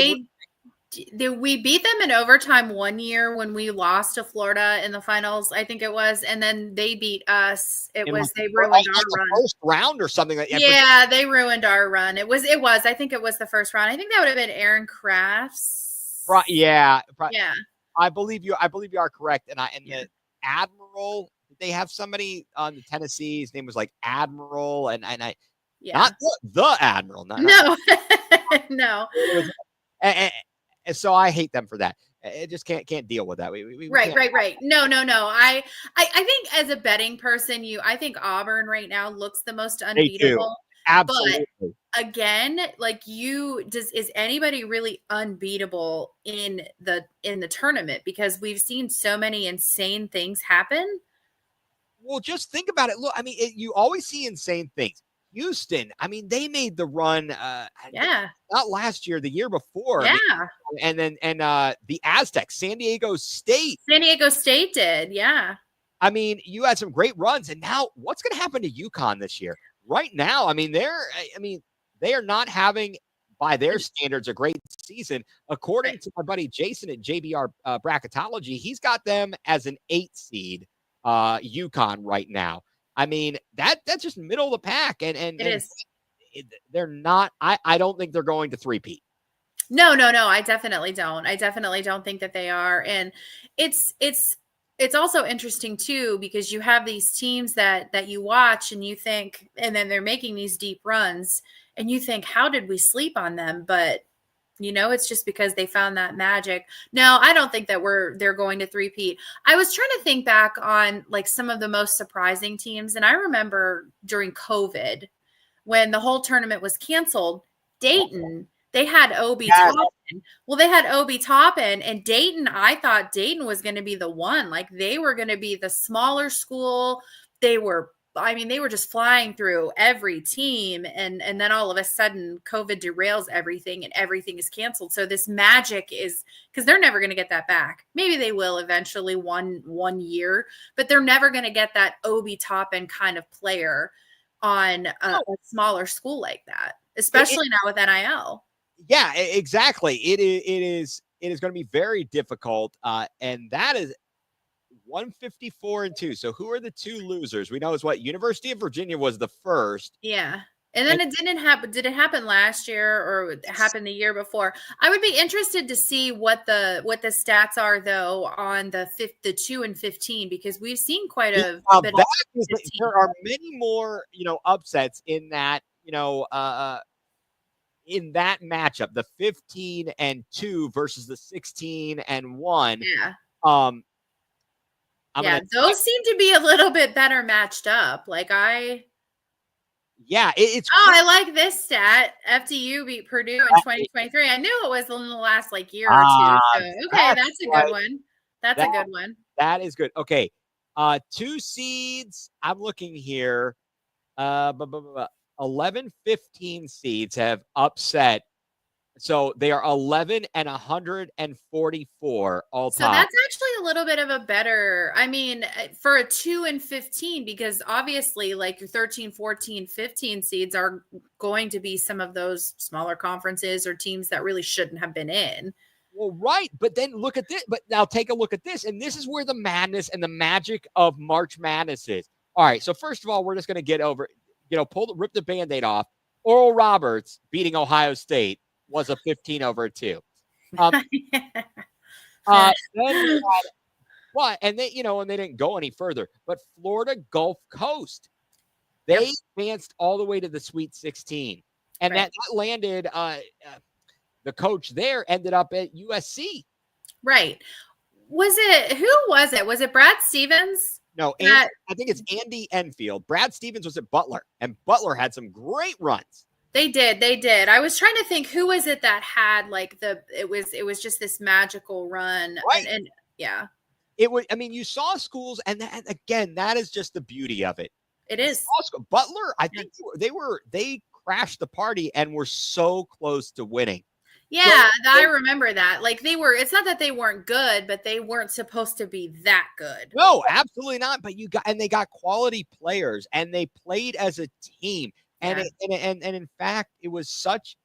S2: we beat them in overtime one year when we lost to Florida in the finals, I think it was, and then they beat us. They ruined our run.
S1: First round or something like that.
S2: Yeah, they ruined our run. It was. I think it was the first round. I think that would have been Aaron Crafts.
S1: Right. Yeah.
S2: Yeah.
S1: I believe you are correct. And the Admiral. Did they have somebody on the Tennessee? His name was like Admiral, not the Admiral.
S2: No. No.
S1: And so I hate them for that. I just can't deal with that.
S2: Right. No. I think as a betting person, I think Auburn right now looks the most unbeatable.
S1: Absolutely.
S2: But again, is anybody really unbeatable in the tournament? Because we've seen so many insane things happen.
S1: Well, just think about it. Look, I mean, you always see insane things. Houston, I mean, they made the run. Not last year, the year before.
S2: Yeah.
S1: I mean, and the Aztecs, San Diego State.
S2: San Diego State did, yeah.
S1: I mean, you had some great runs, and now what's going to happen to UConn this year? Right now, I mean, they are not having, by their standards, a great season. According to my buddy Jason at JBR Bracketology, he's got them as an 8 seed, UConn right now. I mean, that's just middle of the pack. And
S2: it is.
S1: They're not, I don't think they're going to three-peat.
S2: No. I definitely don't. I definitely don't think that they are. And it's also interesting too, because you have these teams that you watch and you think, and then they're making these deep runs and you think, how did we sleep on them? But it's just because they found that magic. No, I don't think that they're going to three-peat. I was trying to think back on like some of the most surprising teams. And I remember during COVID when the whole tournament was canceled, Dayton, they had Obi Toppin. Well, they had Obi Toppin, and Dayton, I thought Dayton was going to be the one. Like they were going to be the smaller school. They were I mean, they were just flying through every team, and then all of a sudden COVID derails everything and everything is canceled. So this magic is, because they're never going to get that back. Maybe they will eventually one year, but they're never going to get that Obi Toppin kind of player on a smaller school like that, especially now with NIL.
S1: Yeah, exactly. It is going to be very difficult. And that is 154-2. So who are the two losers? We know is what University of Virginia was the first.
S2: Yeah. And then it didn't happen. Did it happen last year or it happened the year before? I would be interested to see what the stats are though on the 2 and 15, because we've seen quite a bit of
S1: there are many more, upsets in that, in that matchup, the 15-2 versus the 16-1.
S2: Yeah. Those seem to be a little bit better matched up.
S1: It's.
S2: I like this stat. FDU beat Purdue in 2023. I knew it was in the last year or two. So, okay, that's a good one. That's a good one.
S1: That is good. Okay, 2 seeds. I'm looking here. 11, 15 seeds have upset. So they are 11 and 144 all time.
S2: So that's actually a little bit of a better, for a 2 and 15, because obviously your 13, 14, 15 seeds are going to be some of those smaller conferences or teams that really shouldn't have been in.
S1: Well, right. But then look at this. But now take a look at this. And this is where the madness and the magic of March Madness is. All right. So first of all, we're just going to get over, rip the Band-Aid off. Oral Roberts beating Ohio State was a 15-2. Then and they didn't go any further. But Florida Gulf Coast, they advanced all the way to the Sweet 16, and that landed. The coach there ended up at USC.
S2: Right? Who was it? Was it Brad Stevens?
S1: No, I think it's Andy Enfield. Brad Stevens was at Butler, and Butler had some great runs.
S2: They did. I was trying to think who was it that had it was just this magical run.
S1: Right.
S2: And yeah.
S1: It was, you saw schools, and that is just the beauty of it.
S2: It is.
S1: Butler, I think they crashed the party and were so close to winning.
S2: Yeah, I remember that. It's not that they weren't good, but they weren't supposed to be that good.
S1: No, absolutely not. But they got quality players, and they played as a team. And in fact, it was such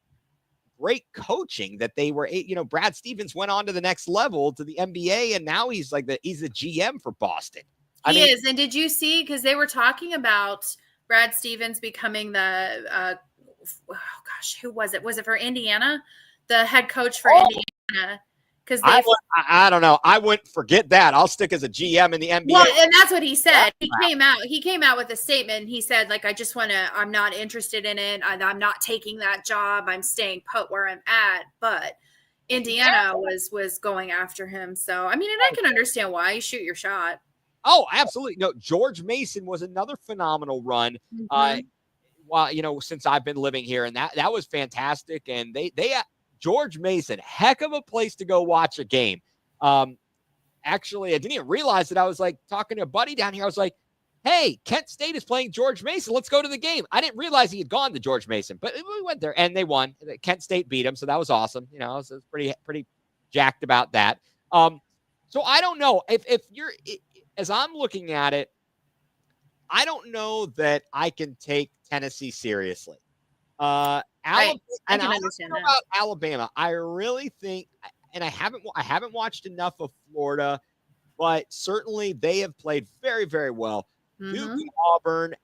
S1: great coaching that they were, Brad Stevens went on to the next level to the NBA, and now he's the GM for Boston.
S2: He is. And did you see, because they were talking about Brad Stevens becoming the, who was it? Was it for Indiana? The head coach for Indiana? Because
S1: I don't know. I wouldn't forget that. I'll stick as a GM in the NBA.
S2: Well, and that's what he said. He came out with a statement. He said, I'm not interested in it. I'm not taking that job. I'm staying put where I'm at. But Indiana was going after him. So, and I can understand why. You shoot your shot.
S1: Oh, absolutely. No, George Mason was another phenomenal run. Mm-hmm. Since I've been living here, and that was fantastic. And they George Mason, heck of a place to go watch a game. Actually, I didn't even realize that. I was talking to a buddy down here. I was like, hey, Kent State is playing George Mason. Let's go to the game. I didn't realize he had gone to George Mason, but we went there and they won. Kent State beat him. So that was awesome. I was pretty jacked about that. So I don't know if you're, as I'm looking at it, I don't know that I can take Tennessee seriously. Alabama, and I don't know about Alabama. I really think, and I haven't watched enough of Florida, but certainly they have played very, very well. Mm-hmm. Duke and Auburn,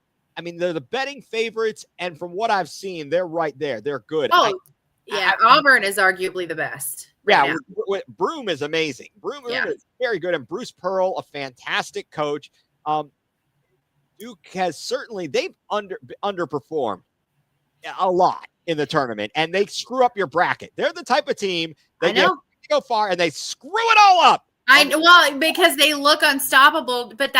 S1: they're the betting favorites, and from what I've seen, they're right there. They're good.
S2: Auburn is arguably the best.
S1: Broom is amazing. Broom is very good, and Bruce Pearl, a fantastic coach. Duke has they've underperformed a lot in the tournament, and they screw up your bracket. They're the type of team that go far and they screw it all up.
S2: Because they look unstoppable, but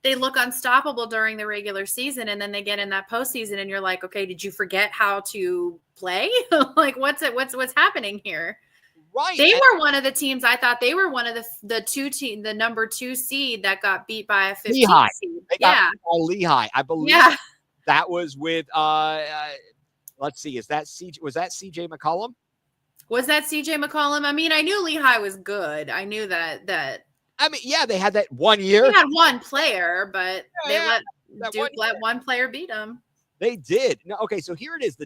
S2: they look unstoppable during the regular season, and then they get in that postseason, and you're like, okay, did you forget how to play? What's happening here?
S1: Right.
S2: They were one of the teams. I thought they were one of the number 2 seed that got beat by a 15
S1: Lehigh.
S2: seed.
S1: They got beat by Lehigh. I believe that was with let's see, was that CJ McCollum?
S2: Was that CJ McCollum? I mean, I knew Lehigh was good. I knew that.
S1: I mean, yeah, they had that 1 year.
S2: They had one player, but they let Duke let one player beat them.
S1: They did. No, okay, so here it is.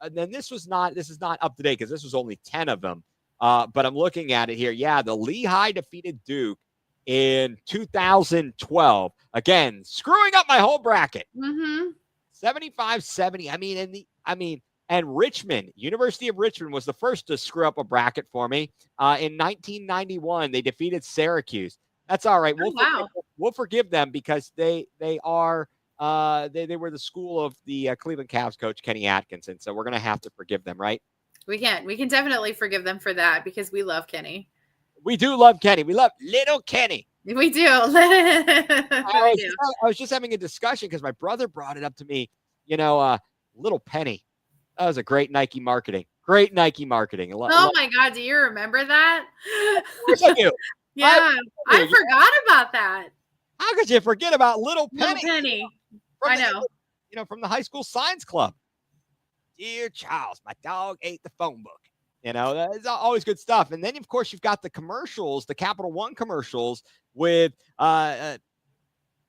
S1: And then this is not up to date because this was only 10 of them. But I'm looking at it here. Yeah, the Lehigh defeated Duke in 2012. Again, screwing up my whole bracket. 75-70. And Richmond, University of Richmond was the first to screw up a bracket for me. In 1991, they defeated Syracuse. That's all right. We'll forgive them because they were the school of the Cleveland Cavs coach Kenny Atkinson. So we're gonna have to forgive them, right? We
S2: can definitely forgive them for that because we love Kenny.
S1: We do love Kenny. We love little Kenny.
S2: We do.
S1: I was just having a discussion because my brother brought it up to me. Little Penny. That was a great Nike marketing. Great Nike marketing.
S2: Oh my God, do you remember that?
S1: Of course I do.
S2: Yeah, I forgot about that.
S1: How could you forget about Little Penny?
S2: Little Penny. I know.
S1: From the high school science club. Dear Charles, my dog ate the phone book. That's always good stuff. And then, of course, you've got the commercials, the Capital One commercials with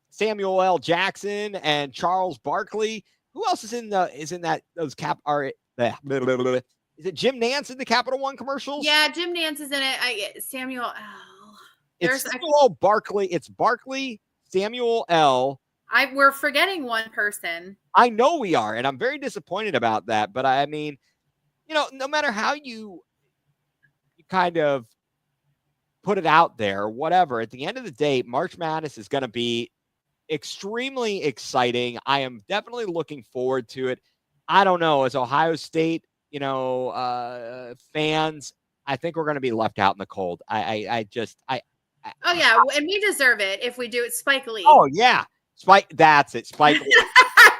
S1: Samuel L. Jackson and Charles Barkley. Who else is in those is it Jim Nance in the Capital One commercials?
S2: Yeah, Jim Nance is in it. Samuel L.
S1: It's Samuel Barkley. It's Barkley, Samuel L.
S2: We're forgetting one person.
S1: I know we are, and I'm very disappointed about that. But I mean, no matter how you kind of put it out there or whatever, at the end of the day, March Madness is going to be extremely exciting. I am definitely looking forward to it. I don't know, as Ohio State, fans, I think we're going to be left out in the cold. And
S2: we deserve it if we do it. Spike Lee.
S1: Oh yeah, that's it. Spike Lee.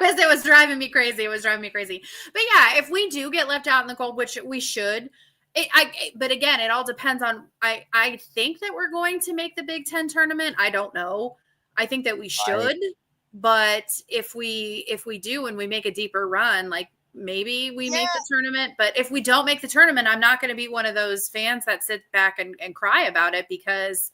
S2: It was driving me crazy. But yeah, if we do get left out in the cold, which we should, but again, it all depends on. I think that we're going to make the Big Ten tournament. I don't know. I think that we should, but if we do and we make a deeper run, like maybe we make the tournament. But if we don't make the tournament, I'm not going to be one of those fans that sit back and cry about it because,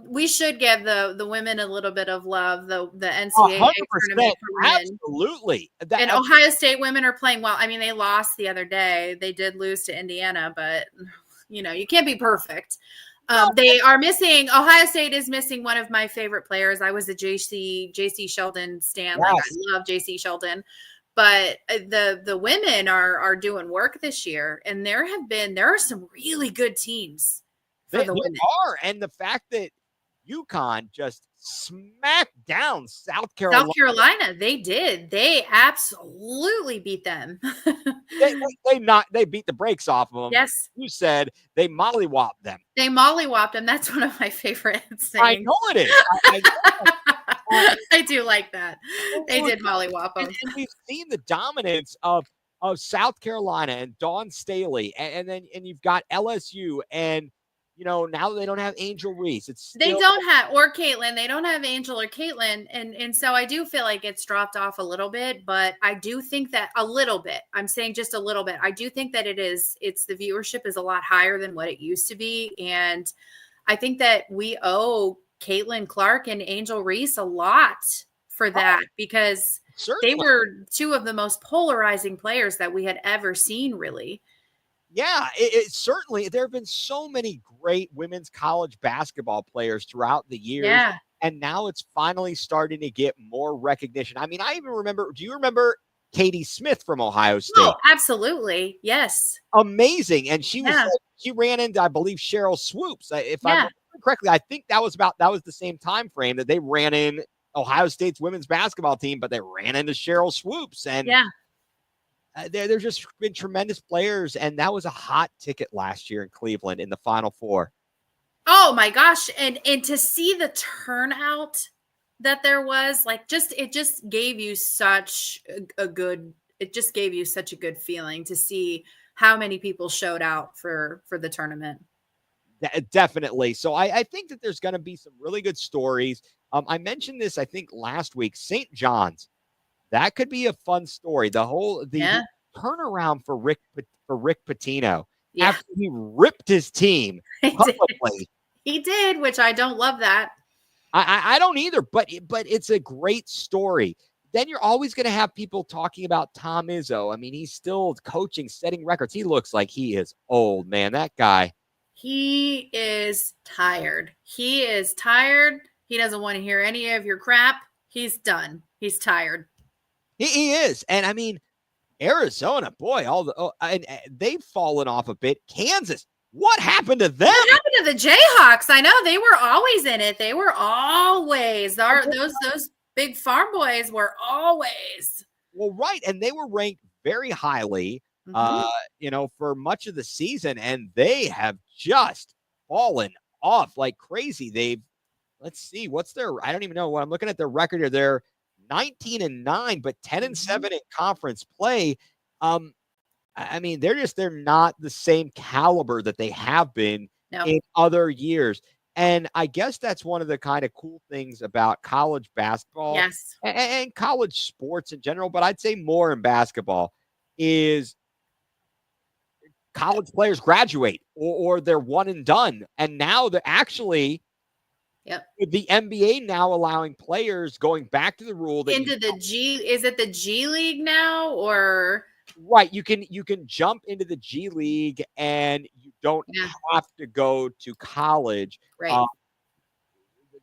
S2: we should give the women a little bit of love. The NCAA tournament for women.
S1: Absolutely.
S2: And Ohio State women are playing well. I mean, they lost the other day. They did lose to Indiana, but you can't be perfect. They are missing. Ohio State is missing one of my favorite players. I was a JC Sheldon stan. Yes. Like I love JC Sheldon, but the women are doing work this year, and there are some really good teams.
S1: They are, and the fact that UConn just smacked down South Carolina.
S2: They did. They absolutely beat them.
S1: they beat the brakes off of them.
S2: Yes.
S1: You said they mollywopped them.
S2: That's one of my favorite things.
S1: I know it is.
S2: I do like that. They did mollywop them.
S1: And we've seen the dominance of South Carolina and Dawn Staley, and then you've got LSU and now that they don't have Angel Reese,
S2: they don't have Caitlin. They don't have Angel or Caitlin, and so I do feel like it's dropped off a little bit. But I do think that a little bit. I'm saying just a little bit. I do think that it's the viewership is a lot higher than what it used to be, and I think that we owe Caitlin Clark and Angel Reese a lot for that because they were two of the most polarizing players that we had ever seen, really.
S1: Yeah, it certainly. There have been so many great women's college basketball players throughout the years.
S2: Yeah.
S1: And now it's finally starting to get more recognition. I mean, I even remember, do you remember Katie Smith from Ohio State?
S2: Oh, absolutely. Yes.
S1: Amazing. And she ran into, I believe, Cheryl Swoops. If I remember correctly, I think that was the same time frame that they ran in Ohio State's women's basketball team, but they ran into Cheryl Swoops. And there's just been tremendous players, and that was a hot ticket last year in Cleveland in the Final Four.
S2: Oh my gosh. And to see the turnout that there was, like, it just gave you such a good it just gave you such a good feeling to see how many people showed out for the tournament.
S1: Definitely. So I think that there's going to be some really good stories. I mentioned this, I think, last week. St. John's, that could be a fun story. The turnaround for Rick Pitino after he ripped his team publicly.
S2: He did, which I don't love that.
S1: I don't either, but it's a great story. Then you're always going to have people talking about Tom Izzo. I mean, he's still coaching, setting records. He looks like he is old, man. That guy.
S2: He is tired. He is tired. He doesn't want to hear any of your crap. He's done. He's tired.
S1: He is. And I mean, Arizona, boy, and they've fallen off a bit. Kansas, what happened to them?
S2: What happened to the Jayhawks? I know they were always in it. They were always those big farm boys were always.
S1: Well, right. And they were ranked very highly, for much of the season. And they have just fallen off like crazy. Let's see, I don't even know what I'm looking at their record here. They're 19-9, but 10-7 in conference play. I mean, they're not the same caliber that they have been in other years. And I guess that's one of the kind of cool things about college basketball and college sports in general, but I'd say more in basketball is college players graduate or they're one and done. And now they're actually the NBA now allowing players going back to the rule that
S2: into the G. Is it the G League now or?
S1: Right. You can jump into the G League and you don't have to go to college.
S2: Right.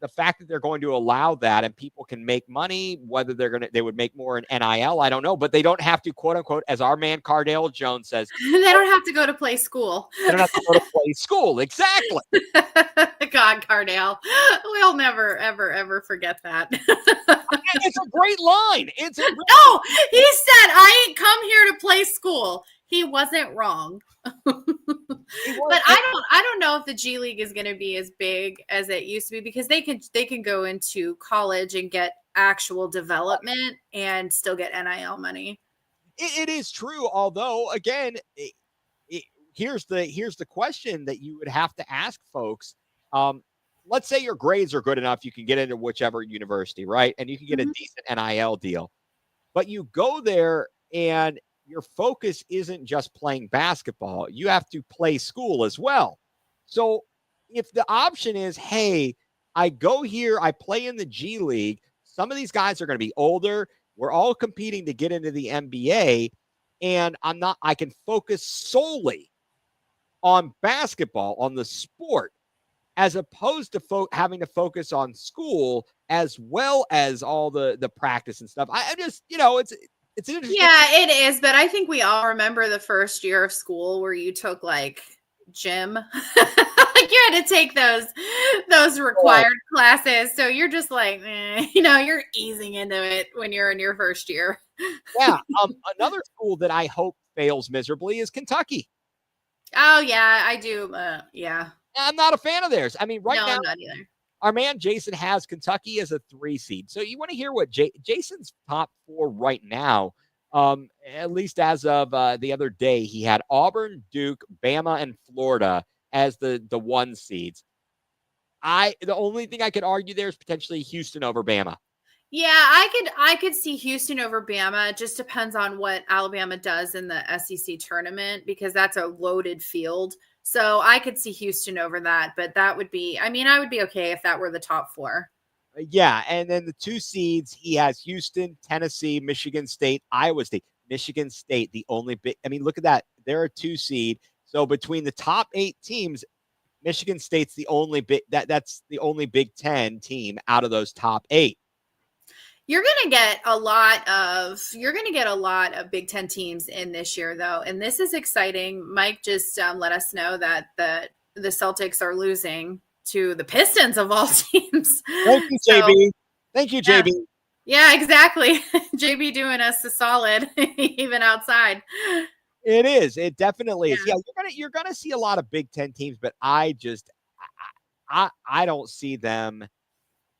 S1: The fact that they're going to allow that and people can make money, whether they would make more in NIL, I don't know, but they don't have to, quote unquote, as our man Cardale Jones says,
S2: they don't have to go to play school.
S1: They don't have to go to play school. Exactly.
S2: God, Cardale. We'll never, ever, ever forget that.
S1: It's a great line.
S2: No, he said, I ain't come here to play school. He wasn't wrong. But I don't know if the G League is going to be as big as it used to be because they can go into college and get actual development and still get NIL money.
S1: It is true. Although, again, here's the question that you would have to ask folks. Let's say your grades are good enough, you can get into whichever university, right? And you can get a decent NIL deal. But you go there and your focus isn't just playing basketball. You have to play school as well. So if the option is, hey, I go here, I play in the G League, some of these guys are going to be older. We're all competing to get into the NBA. And I can focus solely on basketball, on the sport, as opposed to having to focus on school as well as all the practice and stuff. I just, it's interesting.
S2: Yeah, it is. But I think we all remember the first year of school where you took like gym. Like you had to take those required classes. So you're just like, you're easing into it when you're in your first year.
S1: Yeah. Another school that I hope fails miserably is Kentucky.
S2: Oh, yeah, I do. Yeah.
S1: I'm not a fan of theirs. I mean, now,
S2: I'm not either.
S1: Our man Jason has Kentucky as a 3 seed. So you want to hear what Jason's top 4 right now, at least as of the other day, he had Auburn, Duke, Bama, and Florida as the 1 seeds. The only thing I could argue there is potentially Houston over Bama.
S2: Yeah, I could see Houston over Bama. It just depends on what Alabama does in the SEC tournament because that's a loaded field. So I could see Houston over that, but I would be okay if that were the top 4.
S1: Yeah, and then the 2 seeds, he has Houston, Tennessee, Michigan State, Iowa State. Michigan State, the only big, look at that. They're a 2 seed. So between the top 8 teams, Michigan State's the only that's the only Big Ten team out of those top 8.
S2: You're going to get a lot of Big Ten teams in this year, though. And this is exciting. Mike just let us know that the Celtics are losing to the Pistons of all teams.
S1: Thank you, JB. Thank you, JB.
S2: Yeah, exactly. JB doing us a solid, even outside.
S1: It is. It definitely is. Yeah, you're gonna see a lot of Big Ten teams, but I don't see them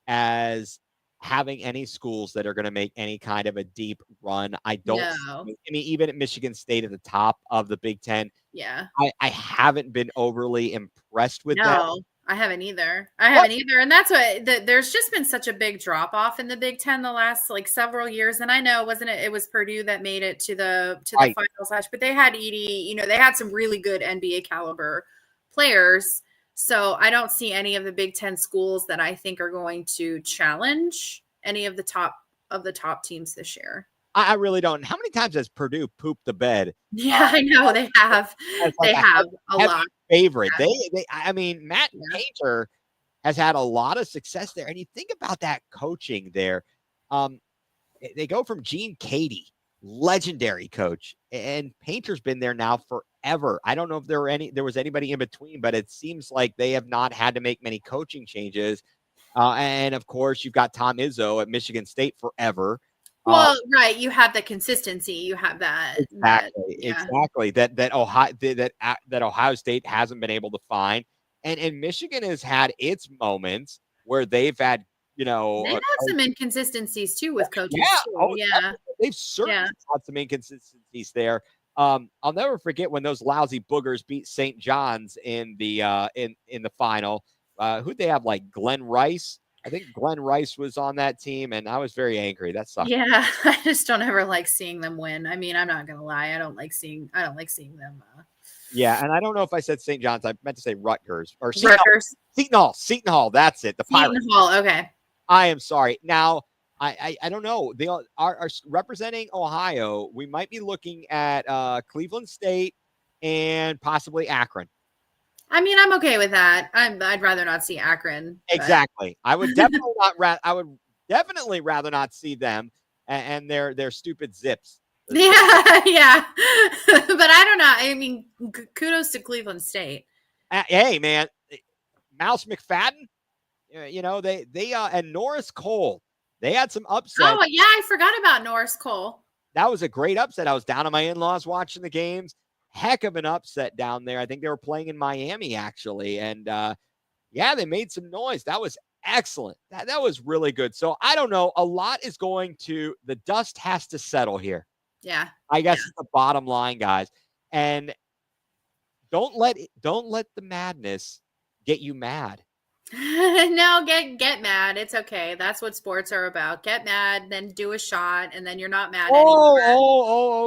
S1: as having any schools that are going to make any kind of a deep run. I don't.
S2: No.
S1: I mean, even at Michigan State at the top of the Big Ten,
S2: Yeah.
S1: I haven't been overly impressed with them.
S2: No, I haven't either. And that's what there's just been such a big drop off in the Big Ten the last like several years. And I know, wasn't it? It was Purdue that made it to the
S1: Right.
S2: finals, but they had Edie. They had some really good NBA caliber players. So I don't see any of the Big Ten schools that I think are going to challenge any of the top teams this year.
S1: I really don't. How many times has Purdue pooped the bed?
S2: Yeah, I know they have. They have a lot.
S1: Favorite.
S2: Yeah.
S1: I mean, Matt Painter has had a lot of success there. And you think about that coaching there. They go from Gene Cady, legendary coach, and Painter's been there now forever. I don't know if there was anybody in between, but it seems like they have not had to make many coaching changes. And of course, you've got Tom Izzo at Michigan State forever.
S2: Well, right. You have the consistency. You have that.
S1: Exactly. That Ohio State hasn't been able to find. And Michigan has had its moments where they've had,
S2: they've had some inconsistencies too with coaches.
S1: Yeah. They've certainly had some inconsistencies there. I'll never forget when those lousy boogers beat St. John's in the final. Who'd they have? Like Glenn Rice. I think Glenn Rice was on that team, and I was very angry. That sucked.
S2: Yeah, I just don't ever like seeing them win. I mean, I'm not gonna lie, I don't like seeing them.
S1: Yeah, and I don't know if I said St. John's. I meant to say Rutgers or
S2: Seton
S1: Hall. Seton Hall. That's it. The Pirates.
S2: Seton Hall. Okay.
S1: I am sorry. Now, I don't know. They are representing Ohio. We might be looking at Cleveland State and possibly Akron.
S2: I mean, I'm okay with that. I'd rather not see Akron.
S1: Exactly. I would definitely definitely rather not see them and their stupid zips.
S2: Yeah. But I don't know. I mean, kudos to Cleveland State.
S1: Hey, man, Mouse McFadden. They and Norris Cole. They had some upset.
S2: Oh yeah, I forgot about Norris Cole.
S1: That was a great upset. I was down at my in-laws watching the games. Heck of an upset down there. I think they were playing in Miami actually. And they made some noise. That was excellent. That was really good. So I don't know. A lot is the dust has to settle here.
S2: Yeah.
S1: I guess it's the bottom line, guys. And don't let the madness get you mad.
S2: No, get mad. It's okay. That's what sports are about. Get mad, then do a shot, and then you're not mad anymore.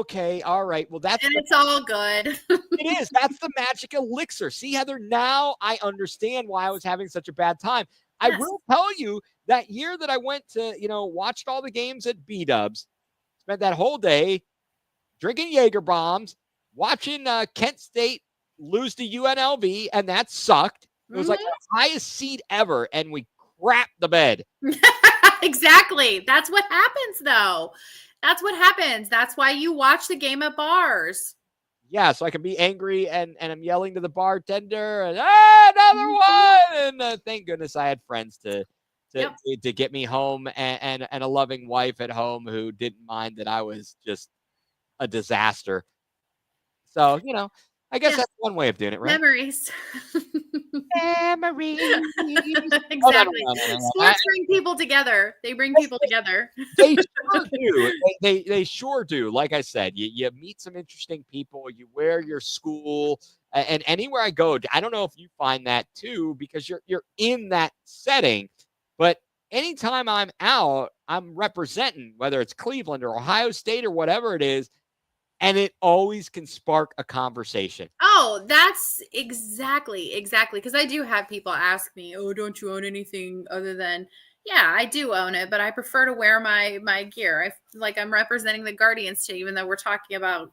S1: Okay. All right. Well,
S2: it's all good.
S1: It is. That's the magic elixir. See, Heather, now I understand why I was having such a bad time. Yes. I will tell you that year that I went to, watched all the games at B-Dubs, spent that whole day drinking Jaeger bombs, watching Kent State lose to UNLV, and that sucked. It was like the highest seed ever, and we crapped the bed.
S2: Exactly. That's what happens, though. That's what happens. That's why you watch the game at bars.
S1: Yeah, so I can be angry, and I'm yelling to the bartender, and another one. And thank goodness I had friends to get me home, and a loving wife at home who didn't mind that I was just a disaster. So, I guess that's one way of doing it, right?
S2: Memories.
S1: Memories.
S2: Exactly. Sports bring people together. They bring people together.
S1: They sure do. They sure do. Like I said, you meet some interesting people. You wear your school, and anywhere I go, I don't know if you find that too, because you're in that setting. But anytime I'm out, I'm representing, whether it's Cleveland or Ohio State or whatever it is. And it always can spark a conversation.
S2: Oh, that's exactly. Because I do have people ask me, oh, don't you own anything other than, yeah, I do own it, but I prefer to wear my gear. I'm representing the Guardians today, even though we're talking about,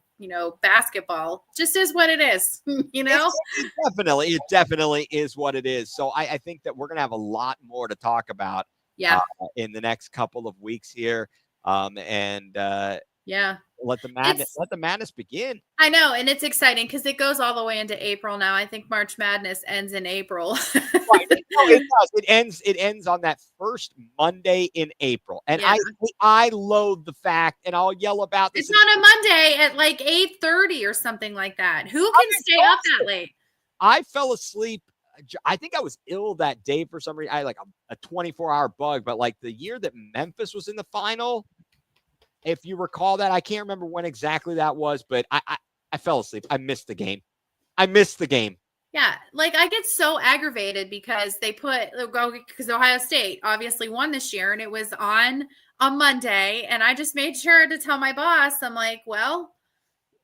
S2: basketball. Just is what it is,
S1: It definitely is what it is. So I think that we're going to have a lot more to talk about in the next couple of weeks here. Let the madness begin.
S2: I know, and it's exciting because it goes all the way into April now. I think March Madness ends in April.
S1: Right. It does. It ends on that first Monday in April. And I loathe the fact, and I'll yell about this.
S2: It's on a Monday at like 8:30 or something like that. Who can stay up that late?
S1: I fell asleep I think I was ill that day for some reason. I had like a 24-hour bug, but like the year that Memphis was in the final, if you recall that, I can't remember when exactly that was, but I fell asleep. I missed the game.
S2: Yeah, like I get so aggravated because because Ohio State obviously won this year and it was on Monday, and I just made sure to tell my boss, I'm like, well,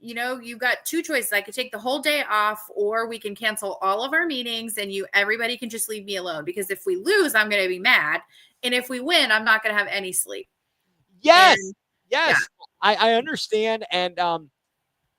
S2: you've got two choices. I could take the whole day off, or we can cancel all of our meetings and everybody can just leave me alone, because if we lose, I'm going to be mad. And if we win, I'm not going to have any sleep.
S1: Yes. Yeah. I understand. And,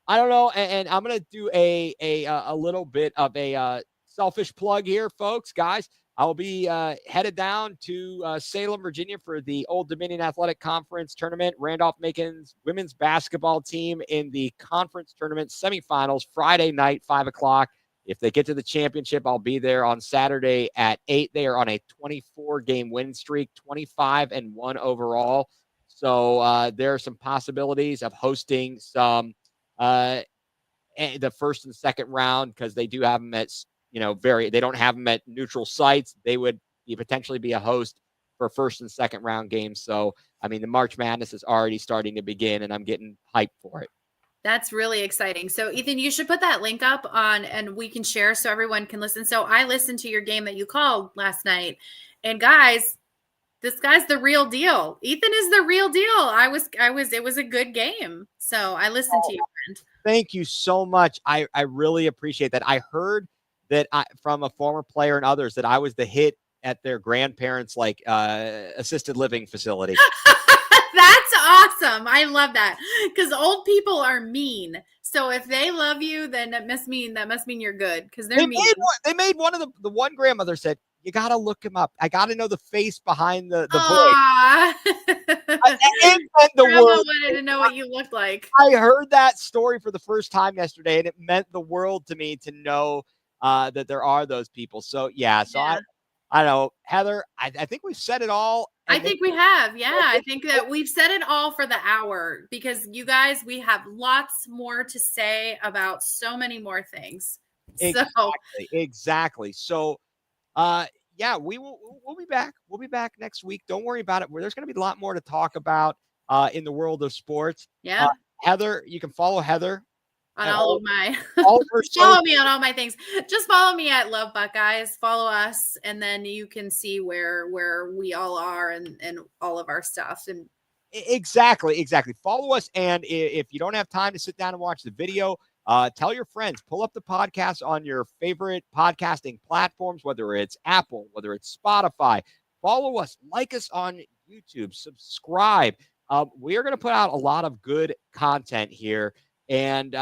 S1: I don't know. And I'm going to do a little bit of a selfish plug here, folks, guys. I'll be headed down to Salem, Virginia for the Old Dominion Athletic Conference tournament. Randolph-Macon's women's basketball team in the conference tournament semifinals Friday night, 5:00. If they get to the championship, I'll be there on Saturday at 8. They are on a 24-game win streak, 25-1 overall. So there are some possibilities of hosting some the first and second round, because they do have them at they don't have them at neutral sites. They would potentially be a host for first and second round games. So, I mean, the March Madness is already starting to begin, and I'm getting hyped for it.
S2: That's really exciting. So, Ethan, you should put that link up and we can share so everyone can listen. So I listened to your game that you called last night, and guys, this guy's the real deal. Ethan is the real deal. It was a good game. So I listened to you, friend.
S1: Thank you so much. I really appreciate that. I heard that from a former player and others that I was the hit at their grandparents' assisted living facility.
S2: That's awesome. I love that, because old people are mean. So if they love you, then that must mean you're good, because they're mean.
S1: They made one of the one grandmother said, you got to look him up. I got to know the face behind the voice.
S2: It meant the world. Wanted to know what you looked like.
S1: I heard that story for the first time yesterday, and it meant the world to me to know that there are those people. So, yeah. So I don't know, Heather, I think we've said it all.
S2: I think we have. Yeah. I think that we've said it all for the hour, because you guys, we have lots more to say about so many more things.
S1: Exactly. So, we'll be back. We'll be back next week. Don't worry about it. There's going to be a lot more to talk about in the world of sports.
S2: Yeah.
S1: Heather, you can follow Heather
S2: on all of my follow me on all my things. Just follow me at Love Buckeyes. Follow us, and then you can see where we all are and all of our stuff. And
S1: exactly. Follow us, and if you don't have time to sit down and watch the video, tell your friends. Pull up the podcast on your favorite podcasting platforms, whether it's Apple, whether it's Spotify. Follow us, like us on YouTube, subscribe. We are going to put out a lot of good content here, and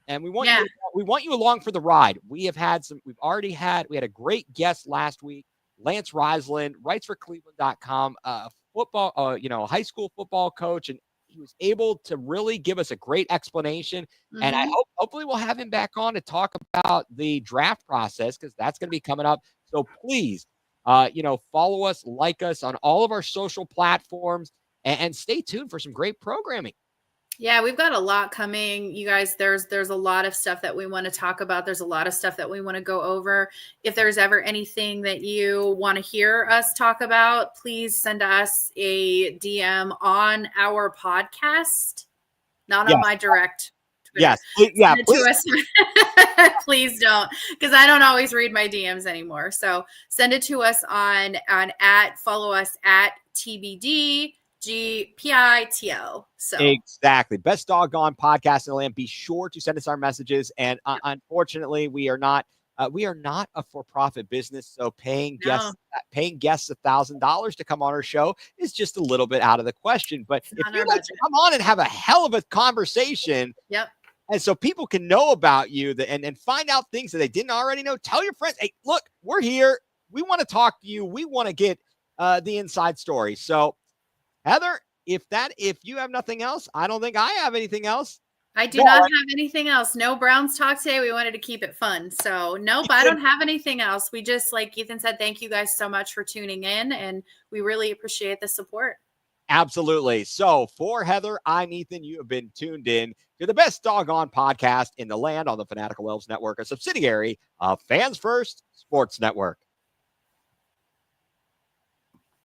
S1: we want you along for the ride. We had a great guest last week, Lance Riesland, writes for Cleveland.com, football, high school football coach, and he was able to really give us a great explanation. Mm-hmm. And I hopefully we'll have him back on to talk about the draft process, because that's going to be coming up. So please, follow us, like us on all of our social platforms, and stay tuned for some great programming.
S2: Yeah, we've got a lot coming. You guys, there's a lot of stuff that we want to talk about. There's a lot of stuff that we want to go over. If there's ever anything that you want to hear us talk about, please send us a DM on our podcast, not on my direct Twitter.
S1: Yes. Yeah.
S2: Please. Please don't, because I don't always read my DMs anymore. So send it to us follow us at TBD. GPITL. So
S1: exactly. Best Dawg Gone Podcast in the land. Be sure to send us our messages. And unfortunately, we are not a for-profit business. So paying guests $1,000 to come on our show is just a little bit out of the question. But if you'd like to come on and have a hell of a conversation, and so people can know about you and find out things that they didn't already know, tell your friends, hey, look, we're here. We want to talk to you. We want to get the inside story. So Heather, if you have nothing else, I don't think I have anything else.
S2: I do not have anything else. No Browns talk today. We wanted to keep it fun. So nope, I don't have anything else. We just, like Ethan said, thank you guys so much for tuning in, and we really appreciate the support.
S1: Absolutely. So for Heather, I'm Ethan. You have been tuned in to the best Dawg Gone podcast in the land on the Fanatical Elves Network, a subsidiary of Fans First Sports Network.